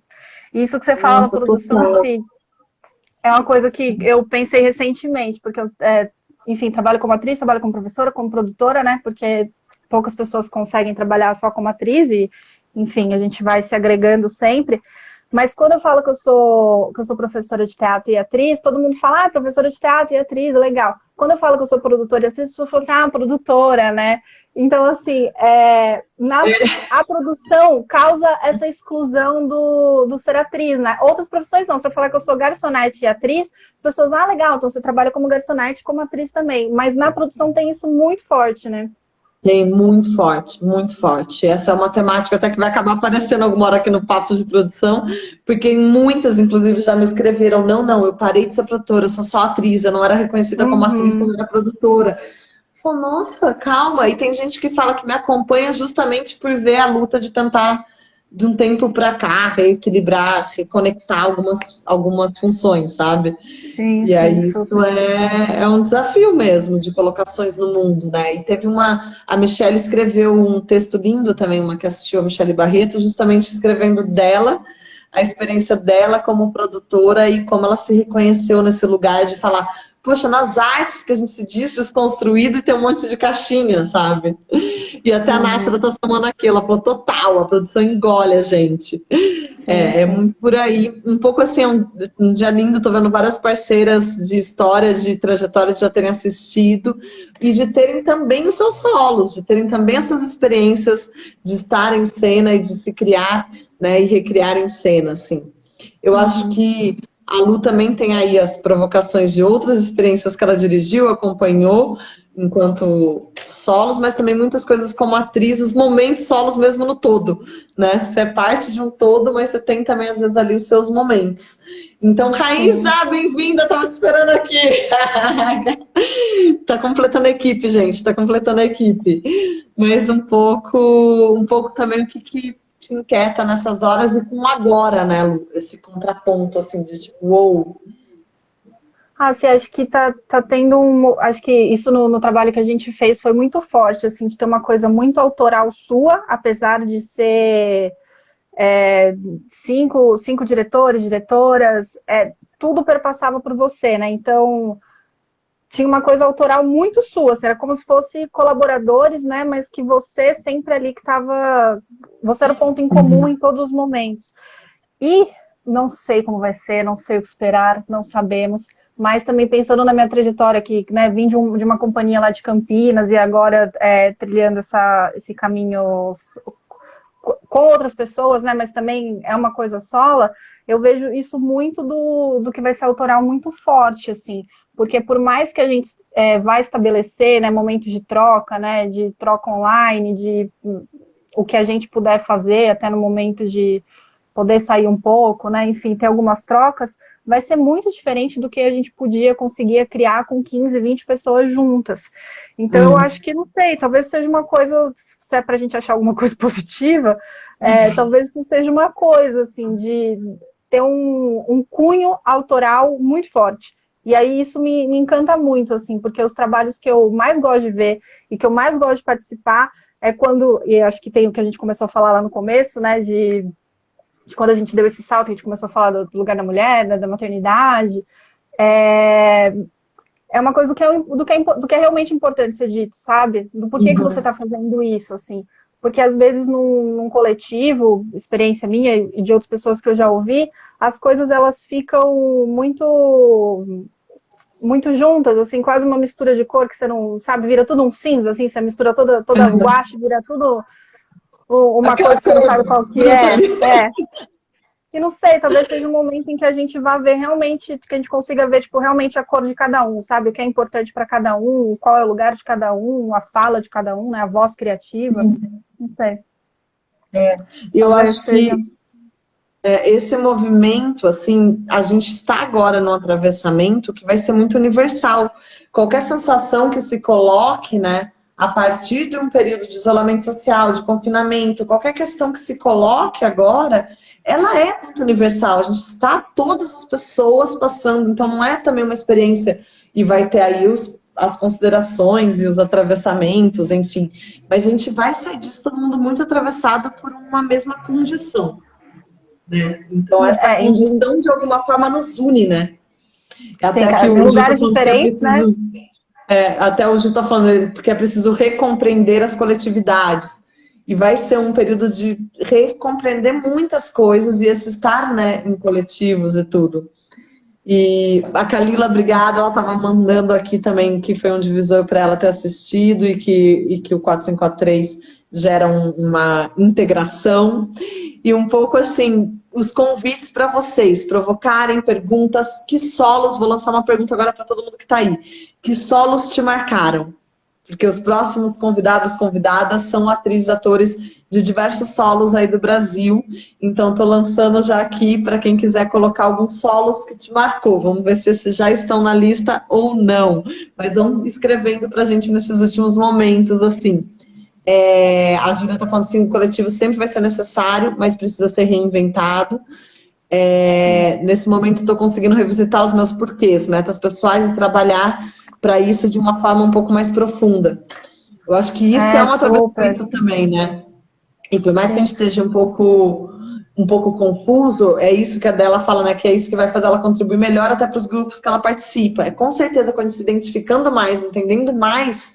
Isso que você fala na produção, assim, é uma coisa que eu pensei recentemente, porque eu, enfim, trabalho como atriz, trabalho como professora, como produtora, né, porque poucas pessoas conseguem trabalhar só como atriz e, enfim, a gente vai se agregando sempre. Mas quando eu falo que eu sou professora de teatro e atriz, todo mundo fala, professora de teatro e atriz, legal. Quando eu falo que eu sou produtora e atriz, as pessoas falam assim, produtora, né? Então, assim, a produção causa essa exclusão do ser atriz, né? Outras profissões não. Se eu falar que eu sou garçonete e atriz, as pessoas, legal, então você trabalha como garçonete e como atriz também. Mas na produção tem isso muito forte, né? Tem muito forte, muito forte. Essa é uma temática até que vai acabar aparecendo alguma hora aqui no Papo de Produção, porque muitas, inclusive, já me escreveram, não, eu parei de ser produtora, eu sou só atriz, eu não era reconhecida como atriz quando eu era produtora. Eu falo, nossa, calma. E tem gente que fala que me acompanha justamente por ver a luta de tentar, de um tempo pra cá, reequilibrar, reconectar algumas funções, sabe? Sim, E aí sim, isso super. é um desafio mesmo de colocações no mundo, né? E teve a Michelle escreveu um texto lindo também, uma que assistiu a Michelle Barreto, justamente escrevendo dela, a experiência dela como produtora e como ela se reconheceu nesse lugar de falar, poxa, nas artes que a gente se diz desconstruído e tem um monte de caixinha, sabe? E até a Náshila tá somando aqui, ela falou, total, a produção engole a gente. Sim, É sim. muito por aí. Um pouco assim, um dia lindo, tô vendo várias parceiras de história, de trajetória, de já terem assistido e de terem também os seus solos, de terem também as suas experiências de estar em cena e de se criar, né, e recriar em cena, assim. Eu acho que a Lu também tem aí as provocações de outras experiências que ela dirigiu, acompanhou enquanto solos, mas também muitas coisas como atriz, os momentos solos mesmo no todo, né? Você é parte de um todo, mas você tem também às vezes ali os seus momentos. Então, Raíza, bem-vinda, estava esperando aqui. Tá completando a equipe, gente, tá completando a equipe. Mas um pouco também o que te inquieta nessas horas e com agora, né, Lu? Esse contraponto assim de tipo, uou. Ah, sim, acho que tá tendo acho que isso no trabalho que a gente fez foi muito forte, assim, de ter uma coisa muito autoral sua, apesar de ser cinco diretores, diretoras, tudo perpassava por você, né? Então, tinha uma coisa autoral muito sua, assim, era como se fosse colaboradores, né? Mas que você sempre ali que estava. Você era o ponto em comum em todos os momentos. E não sei como vai ser, não sei o que esperar, não sabemos. Mas também pensando na minha trajetória aqui, né? Vim de uma companhia lá de Campinas e agora trilhando esse caminho com outras pessoas, né? Mas também é uma coisa sola. Eu vejo isso muito do que vai ser autoral muito forte, assim. Porque por mais que a gente vai estabelecer, né, momentos de troca, né? De troca online, de o que a gente puder fazer, até no momento de poder sair um pouco, né? Enfim, ter algumas trocas, vai ser muito diferente do que a gente conseguia criar com 15, 20 pessoas juntas. Então, eu acho que, não sei, talvez seja uma coisa, se é pra gente achar alguma coisa positiva, talvez isso seja uma coisa, assim, de ter um cunho autoral muito forte. E aí isso me encanta muito, assim, porque os trabalhos que eu mais gosto de ver e que eu mais gosto de participar é quando, e acho que tem o que a gente começou a falar lá no começo, né, de quando a gente deu esse salto, a gente começou a falar do lugar da mulher, né, da maternidade, é uma coisa do que é realmente importante ser dito, sabe? Do porquê que você está fazendo isso, assim. Porque às vezes num coletivo, experiência minha e de outras pessoas que eu já ouvi, as coisas elas ficam muito juntas, assim, quase uma mistura de cor que você não sabe, vira tudo um cinza, assim, você mistura todas as guache, vira tudo uma cor que você não sabe qual que é. E não sei, talvez seja um momento em que a gente vá ver realmente, que a gente consiga ver, tipo, realmente a cor de cada um, sabe? O que é importante para cada um, qual é o lugar de cada um, a fala de cada um, né? A voz criativa. Não sei. Eu Talvez acho seja. que esse movimento, assim, a gente está agora num atravessamento que vai ser muito universal. Qualquer sensação que se coloque, né, a partir de um período de isolamento social, de confinamento, qualquer questão que se coloque agora, ela é muito universal. A gente está, todas as pessoas passando, então não é também uma experiência, e vai ter aí as considerações e os atravessamentos, enfim. Mas a gente vai sair disso todo mundo muito atravessado por uma mesma condição. Né? Então, essa condição, de alguma forma, nos une, né? Até Sim, que em o Gil lugares tá falando que é diferentes, né? preciso... até o Gil está falando porque é preciso recompreender as coletividades. E vai ser um período de recompreender muitas coisas e esse estar, né, em coletivos e tudo. E a Kalila, obrigada, ela estava mandando aqui também que foi um divisor para ela ter assistido e que o 4543 gera uma integração. E um pouco assim, os convites para vocês provocarem perguntas. Que solos, vou lançar uma pergunta agora para todo mundo que está aí. Que solos te marcaram? porque os próximos convidados, convidadas são atrizes, atores de diversos solos aí do Brasil. Então, estou lançando já aqui para quem quiser colocar alguns solos que te marcou. Vamos ver se esses já estão na lista ou não. Mas vão escrevendo para a gente nesses últimos momentos, assim. A Júlia está falando assim, o coletivo sempre vai ser necessário, mas precisa ser reinventado. Nesse momento, estou conseguindo revisitar os meus porquês, metas pessoais e trabalhar para isso de uma forma um pouco mais profunda. Eu acho que isso é um atravessamento também, né? E por mais que a gente esteja um pouco confuso, é isso que a dela fala, né? Que é isso que vai fazer ela contribuir melhor até para os grupos que ela participa. Com certeza, quando se identificando mais, entendendo mais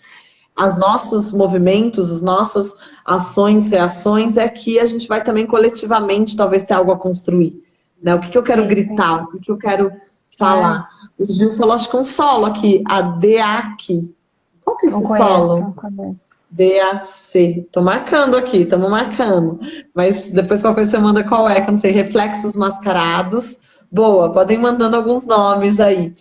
os nossos movimentos, as nossas ações, reações, é que a gente vai também coletivamente talvez ter algo a construir. Né? O que eu quero gritar, o que eu quero falar. O Gil falou, acho que um solo aqui, a DAC. Qual que é esse solo? Não conheço. DAC. Tô marcando aqui, estamos marcando. Mas depois qualquer coisa você manda qual é, que eu não sei. Reflexos mascarados. Boa, podem mandando alguns nomes aí.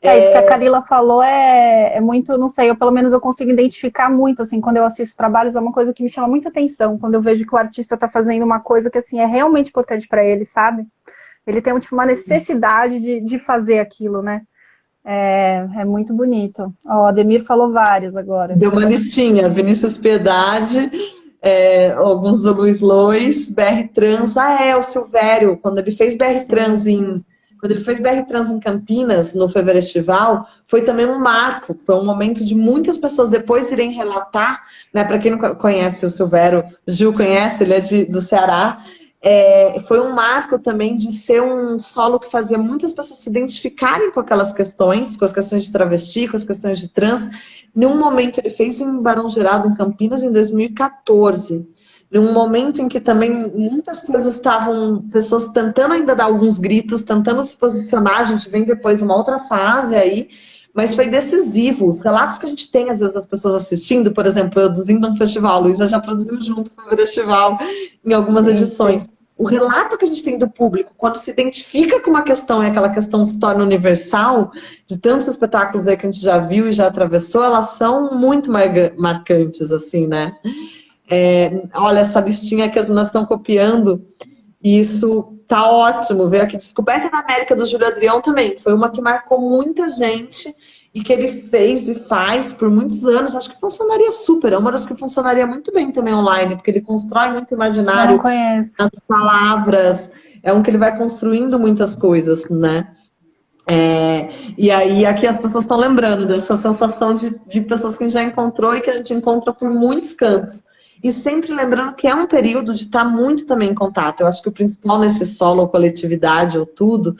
Isso que a Carila falou é muito, não sei, pelo menos eu consigo identificar muito, assim, quando eu assisto trabalhos, é uma coisa que me chama muita atenção, quando eu vejo que o artista tá fazendo uma coisa que, assim, é realmente importante para ele, sabe? Ele tem, tipo, uma necessidade de fazer aquilo, né? É muito bonito. Ó, o Ademir falou vários agora. Deu uma listinha. Vinícius Piedade, alguns do Luiz Lois, BR Trans. O Silvério, quando ele fez BR Trans em Campinas, no Feverestival, foi também um marco. Foi um momento de muitas pessoas depois irem relatar, né? Para quem não conhece o Silvério, o Gil conhece, ele é do Ceará. Foi um marco também de ser um solo que fazia muitas pessoas se identificarem com aquelas questões, com as questões de travesti, com as questões de trans. Num momento, ele fez em Barão Geraldo, em Campinas, em 2014. Num momento em que também muitas coisas estavam, pessoas tentando ainda dar alguns gritos, tentando se posicionar, a gente vem depois uma outra fase aí, mas foi decisivo. Os relatos que a gente tem, às vezes, das pessoas assistindo, por exemplo, produzindo um festival, a Luísa já produziu junto com o festival em algumas edições. O relato que a gente tem do público, quando se identifica com uma questão e aquela questão se torna universal, de tantos espetáculos aí que a gente já viu e já atravessou, elas são muito marcantes, assim, né? Olha, essa listinha que as meninas estão copiando, isso tá ótimo. Veio aqui, Descoberta da América, do Júlio Adrião também. Foi uma que marcou muita gente e que ele fez e faz por muitos anos. Acho que funcionaria super. É uma das que funcionaria muito bem também online, porque ele constrói muito imaginário. Eu não conheço. As palavras. É um que ele vai construindo muitas coisas, né? E aí aqui as pessoas estão lembrando dessa sensação de pessoas que a gente já encontrou e que a gente encontra por muitos cantos. E sempre lembrando que é um período de estar muito também em contato. Eu acho que o principal nesse solo, ou coletividade, ou tudo,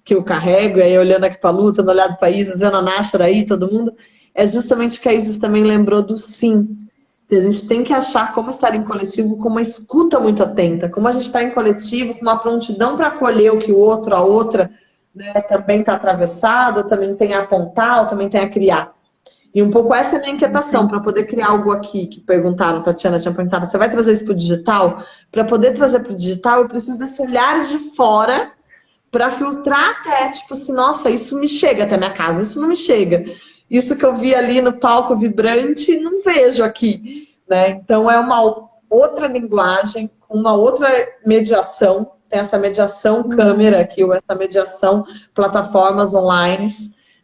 que eu carrego, e aí olhando aqui para a Lu, olhando para a Isis, vendo a Náshara aí, todo mundo, é justamente que a Isis também lembrou do sim. Que a gente tem que achar como estar em coletivo com uma escuta muito atenta, como a gente está em coletivo, com uma prontidão para acolher o que o outro, a outra, né, também está atravessado, ou também tem a apontar, ou também tem a criar. E um pouco essa é a minha inquietação, para poder criar algo aqui, que perguntaram, Tatiana tinha perguntado, você vai trazer isso para o digital? Para poder trazer para o digital, eu preciso desse olhar de fora para filtrar até, tipo assim, nossa, isso me chega até minha casa, isso não me chega. Isso que eu vi ali no palco vibrante, não vejo aqui, né? Então é uma outra linguagem, com uma outra mediação, tem essa mediação câmera aqui, ou essa mediação plataformas online,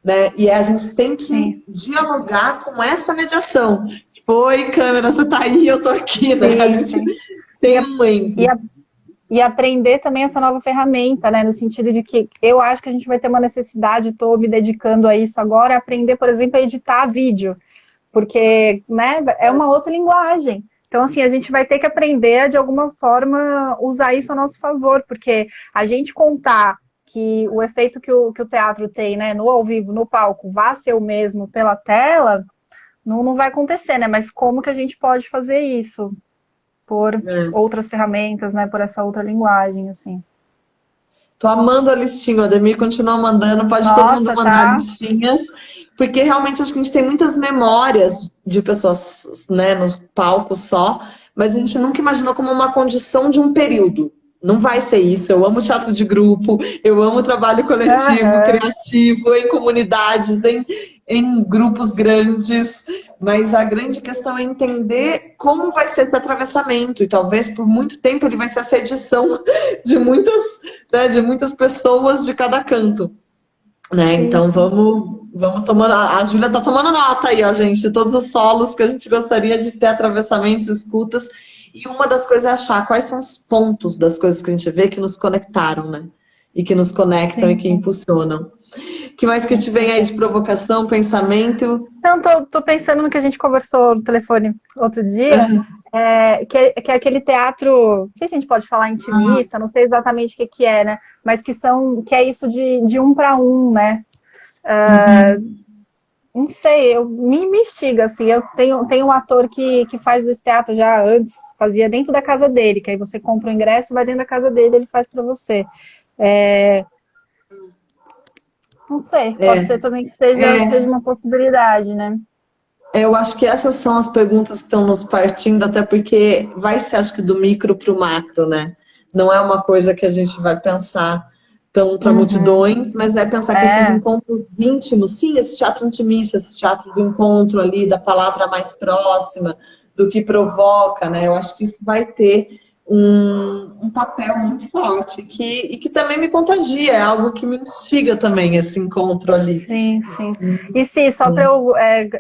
né? E a gente tem que dialogar com essa mediação. Tipo, oi, câmera, você tá aí, eu tô aqui, né? A gente tem muito. E aprender também essa nova ferramenta, né? No sentido de que eu acho que a gente vai ter uma necessidade, estou me dedicando a isso agora, aprender, por exemplo, a editar vídeo. Porque, né, é uma outra linguagem. Então, assim, a gente vai ter que aprender a, de alguma forma, usar isso a nosso favor, porque a gente contar que o efeito que o teatro tem, né, no ao vivo, no palco, vá ser o mesmo pela tela, não vai acontecer, né? Mas como que a gente pode fazer isso? Por outras ferramentas, né? Por essa outra linguagem, assim. Tô amando a listinha, o Ademir continua mandando, pode todo mundo mandar listinhas, porque realmente acho que a gente tem muitas memórias de pessoas, né, no palco só, mas a gente nunca imaginou como uma condição de um período. Não vai ser isso. Eu amo teatro de grupo, eu amo trabalho coletivo, criativo, em comunidades, em grupos grandes, Mas a grande questão é entender como vai ser esse atravessamento. E talvez por muito tempo ele vai ser essa edição de muitas, né, de muitas pessoas de cada canto. Né? Então vamos tomando. A Júlia tá tomando nota aí, ó, gente, de todos os solos que a gente gostaria de ter atravessamentos, escutas. E uma das coisas é achar quais são os pontos das coisas que a gente vê que nos conectaram, né? E que nos conectam e que impulsionam. Que mais que te vem aí de provocação, pensamento? Então, tô pensando no que a gente conversou no telefone outro dia, que é aquele teatro, não sei se a gente pode falar intimista, não sei exatamente o que é, né? Mas que é isso de um para um, né? Não sei, me instiga, assim. Eu tenho um ator que faz esse teatro já antes, fazia dentro da casa dele, que aí você compra o ingresso, vai dentro da casa dele, ele faz para você. Não sei, pode ser também que seja uma possibilidade, né? Eu acho que essas são as perguntas que estão nos partindo, até porque vai ser, acho que, do micro para o macro, né? Não é uma coisa que a gente vai pensar tão para multidões, mas é pensar que esses encontros íntimos, sim, esse teatro intimista, esse teatro do encontro ali, da palavra mais próxima, do que provoca, né? Eu acho que isso vai ter um papel muito forte e que também me contagia, é algo que me instiga também, esse encontro ali. Sim, sim. E sim, só para eu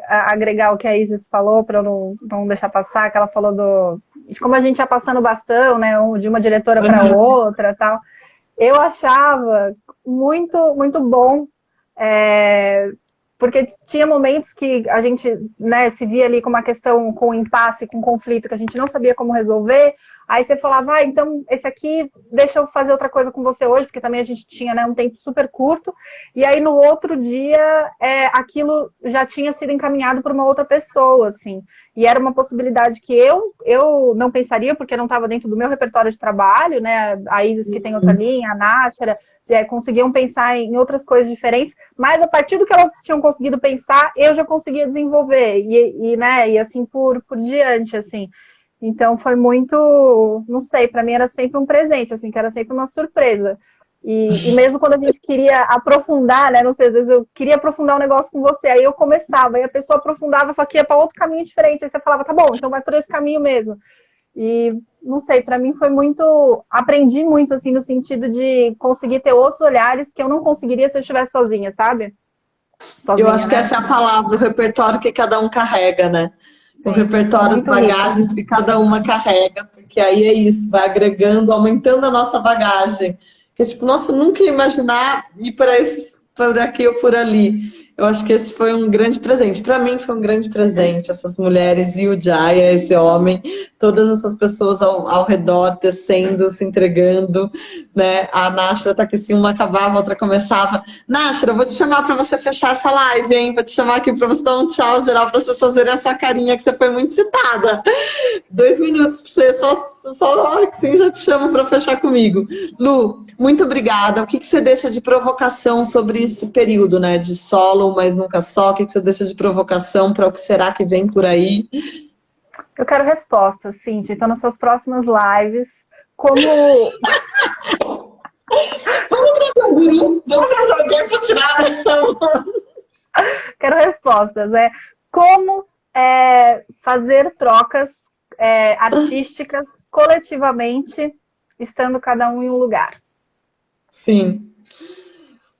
agregar o que a Isis falou, para eu não deixar passar, que ela falou de como a gente ia passando o bastão, né, de uma diretora para outra, tal. Eu achava muito, muito bom, porque tinha momentos que a gente, né, se via ali com uma questão, com impasse, com conflito, que a gente não sabia como resolver. Aí você falava, então esse aqui, deixa eu fazer outra coisa com você hoje, porque também a gente tinha, né, um tempo super curto. E aí no outro dia, aquilo já tinha sido encaminhado por uma outra pessoa, assim. E era uma possibilidade que eu não pensaria, porque não estava dentro do meu repertório de trabalho, né? A Isis, que tem outra linha, a Náshara, conseguiam pensar em outras coisas diferentes, mas a partir do que elas tinham conseguido pensar, eu já conseguia desenvolver, e assim por diante, assim. Então foi muito, não sei, para mim era sempre um presente, assim, que era sempre uma surpresa. E mesmo quando a gente queria aprofundar, né? Não sei, às vezes eu queria aprofundar um negócio com você, aí eu começava, e a pessoa aprofundava, só que ia para outro caminho diferente. Aí você falava, tá bom, então vai por esse caminho mesmo. E não sei, para mim foi muito. Aprendi muito, assim, no sentido de conseguir ter outros olhares que eu não conseguiria se eu estivesse sozinha, sabe? Eu acho que essa é a palavra, o repertório que cada um carrega, né? Sim, o repertório, as bagagens rico. Que cada uma carrega, porque aí é isso, vai agregando, aumentando a nossa bagagem. Que tipo, nossa, eu nunca ia imaginar ir por aqui ou por ali. Eu acho que esse foi um grande presente. Para mim foi um grande presente, essas mulheres e o Jaya, esse homem, todas essas pessoas ao redor, tecendo, se entregando, né? A Náshara tá aqui assim, uma acabava, a outra começava. Náshara, eu vou te chamar para você fechar essa live, hein? Vou te chamar aqui para você dar um tchau geral, para vocês fazerem a sua carinha, que você foi muito citada. 2 minutos para você, só assim já te chamo para fechar comigo. Lu, muito obrigada. O que você deixa de provocação sobre esse período, né? De solo, mas nunca só. O que você deixa de provocação para o que será que vem por aí? Eu quero respostas, Cíntia. Então, nas suas próximas lives, como... Vamos trazer um guru? Vamos trazer alguém para tirar? Quero respostas, como fazer trocas artísticas coletivamente, estando cada um em um lugar. Sim.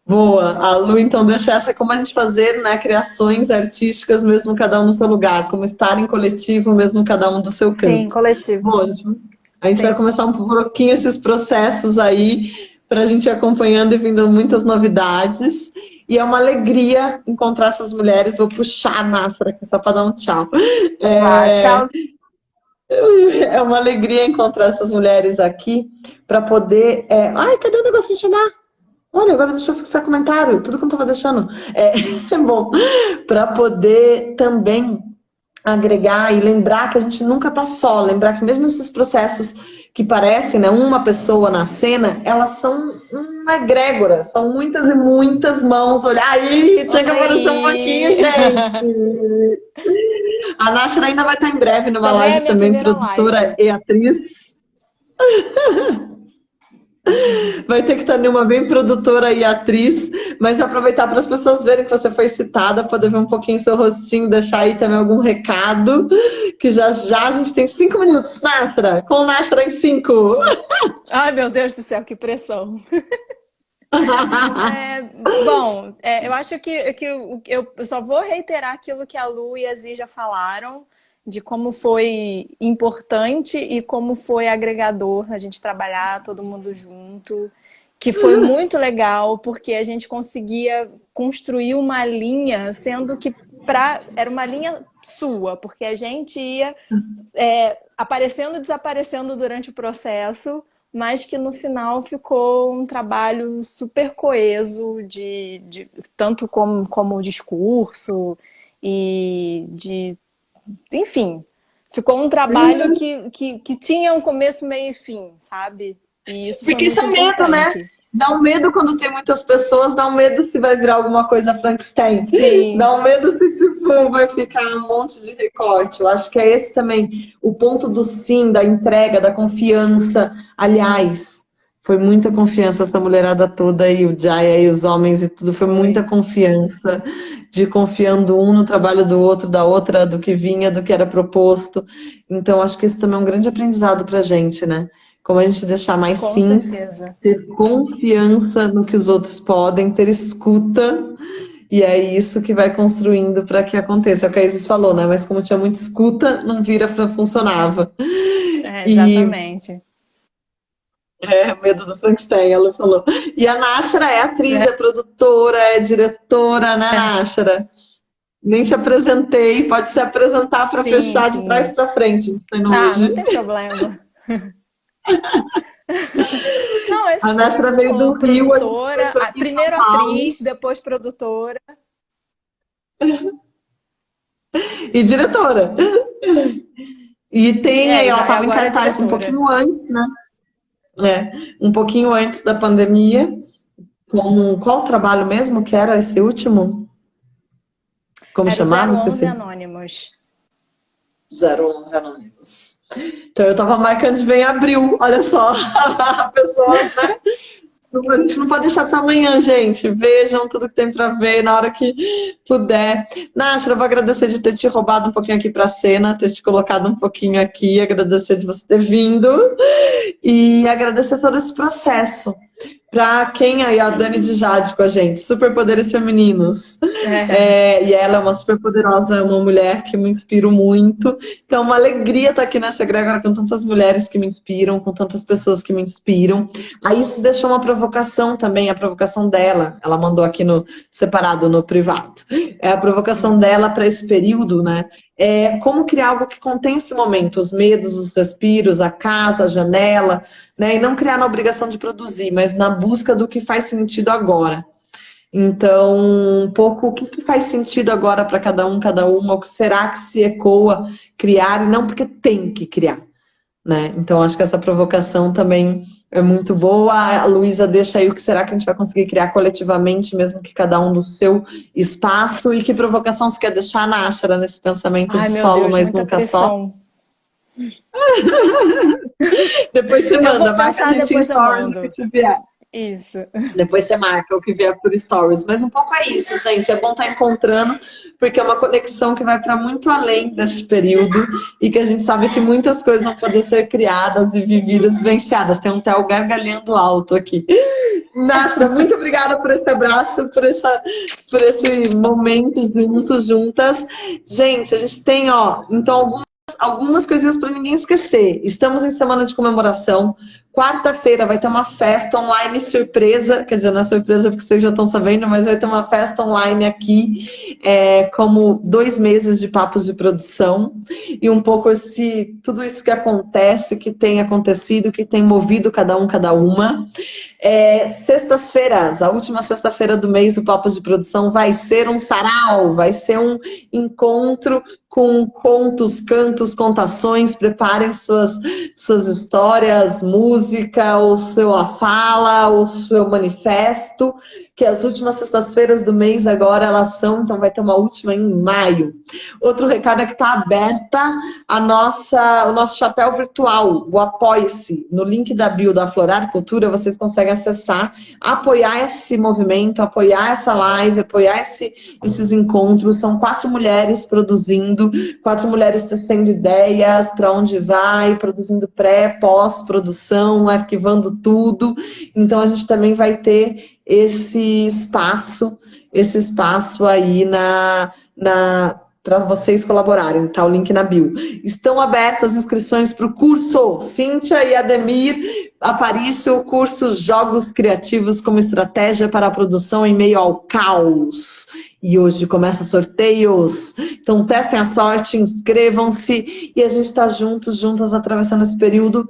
Boa. A Lu, então, deixa essa como a gente fazer, né, criações artísticas, mesmo cada um no seu lugar, como estar em coletivo, mesmo cada um do seu canto. Sim, coletivo. Ótimo. A gente vai começar um pouquinho esses processos aí, para a gente ir acompanhando e vindo muitas novidades. E é uma alegria encontrar essas mulheres. Vou puxar a Náshara aqui só para dar um tchau. Tchau. É uma alegria encontrar essas mulheres aqui para poder... Ai, cadê o negócio de chamar? Olha, agora deixa eu fixar comentário. Tudo que eu não estava deixando. Bom, para poder também agregar e lembrar que a gente nunca tá só. Lembrar que mesmo esses processos que parecem, né, uma pessoa na cena, elas são uma egrégora. São muitas e muitas mãos. Olha aí, tinha que aparecer um pouquinho, gente. A Náshara ainda vai estar em breve numa live também, produtora live. E atriz. Vai ter que estar numa bem produtora e atriz, mas aproveitar para as pessoas verem que você foi citada, poder ver um pouquinho seu rostinho, deixar aí também algum recado, que já já a gente tem 5 minutos, Náshara, com Náshara em 5. Ai, meu Deus do céu, que pressão. Eu acho que eu só vou reiterar aquilo que a Lu e a Zi já falaram, de como foi importante e como foi agregador a gente trabalhar todo mundo junto, que foi muito legal, porque a gente conseguia construir uma linha, sendo que era uma linha sua, porque a gente ia aparecendo e desaparecendo durante o processo, mas que no final ficou um trabalho super coeso, tanto como discurso e enfim, ficou um trabalho que tinha um começo, meio e fim, sabe? E isso foi Porque muito isso é medo, né? importante. Dá um medo quando tem muitas pessoas, dá um medo se vai virar alguma coisa Frankenstein. Sim. Dá um medo se tipo, vai ficar um monte de recorte. Eu acho que é esse também, o ponto do sim, da entrega, da confiança. Aliás, foi muita confiança essa mulherada toda e o Jaya e os homens e tudo, foi muita confiança, de confiando um no trabalho do outro, da outra, do que vinha, do que era proposto. Então, acho que esse também é um grande aprendizado pra gente, né? Como a gente deixar mais Com sims, certeza. ter confiança no que os outros podem, ter escuta, e é isso que vai construindo para que aconteça. É o que a Isis falou, né? Mas como tinha muita escuta, não funcionava. Exatamente. Medo do Frankenstein, ela falou. E a Náshara é atriz, é produtora, é diretora, né, Náshara? Nem te apresentei, pode se apresentar para fechar de trás para frente. A gente tá indo hoje. Não tem problema. Não, A Náshara veio do Rio, a gente se conheceu aqui em primeiro São Paulo. atriz, depois produtora. E diretora. E tem aí, ela estava em agora cartaz um diretora. pouquinho antes, né? Um pouquinho antes da pandemia. Qual trabalho mesmo que era esse último? Como Era chamava? o 011 Esqueci. Anônimos. 011 Anônimos. Então eu tava marcando de ver em abril, olha só. A pessoa, né? A gente não pode deixar para amanhã, gente. Vejam tudo que tem para ver na hora que puder. Náshara, eu vou agradecer de ter te roubado um pouquinho aqui para a cena, ter te colocado um pouquinho aqui, agradecer de você ter vindo e agradecer todo esse processo. Para quem aí, a Dani de Jade com a gente, Superpoderes Femininos. E ela é uma super poderosa, uma mulher que me inspiro muito. Então, é uma alegria estar aqui nessa egrégora com tantas mulheres que me inspiram, com tantas pessoas que me inspiram. Aí isso deixou uma provocação também, a provocação dela. Ela mandou aqui no separado, no privado. É a provocação dela para esse período, né? Como criar algo que contém esse momento, os medos, os respiros, a casa, a janela, né? E não criar na obrigação de produzir, mas na busca do que faz sentido agora. Então, um pouco o que faz sentido agora para cada um, cada uma, o que será que se ecoa criar, e não porque tem que criar, né? Então, acho que essa provocação também é muito boa. A Luísa deixa aí o que será que a gente vai conseguir criar coletivamente, mesmo que cada um no seu espaço. E que provocação você quer deixar, Náshara, nesse pensamento de solo, mas nunca pressão. só? Depois você manda, marca a gente em stories o que te vier. Isso. Depois você marca o que vier por stories. Mas um pouco é isso, gente. É bom estar encontrando, porque é uma conexão que vai para muito além desse período e que a gente sabe que muitas coisas vão poder ser criadas e vividas, vivenciadas. Tem um Theo gargalhando alto aqui. Náshara, muito obrigada por esse abraço, por esse momento juntas. Gente, a gente tem, então, algumas coisinhas para ninguém esquecer. Estamos em semana de comemoração. Quarta-feira vai ter uma festa online surpresa, quer dizer, não é surpresa porque vocês já estão sabendo, mas vai ter uma festa online aqui, como 2 meses de papos de produção, e um pouco tudo isso que acontece, que tem acontecido, que tem movido cada um, cada uma. Sextas-feiras, a última sexta-feira do mês do Papos de Produção vai ser um sarau, vai ser um encontro com contos, cantos, contações. Preparem suas histórias, música, ou sua fala, ou seu manifesto, que as últimas sextas-feiras do mês agora elas são, então vai ter uma última em maio. Outro recado é que está aberta o nosso chapéu virtual, o Apoie-se. No link da bio da Aflorar Cultura, vocês conseguem acessar, apoiar esse movimento, apoiar essa live, apoiar esses encontros. São 4 mulheres produzindo, 4 mulheres tecendo ideias para onde vai, produzindo pós-produção, arquivando tudo. Então a gente também vai ter esse espaço aí para vocês colaborarem, tá? O link na bio. Estão abertas as inscrições para o curso Cíntia e Ademir Aparício, o curso Jogos Criativos como Estratégia para a Produção em Meio ao Caos. E hoje começa sorteios. Então testem a sorte, inscrevam-se e a gente está juntas atravessando esse período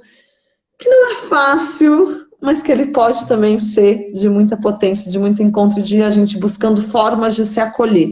que não é fácil, mas que ele pode também ser de muita potência, de muito encontro, de a gente buscando formas de se acolher.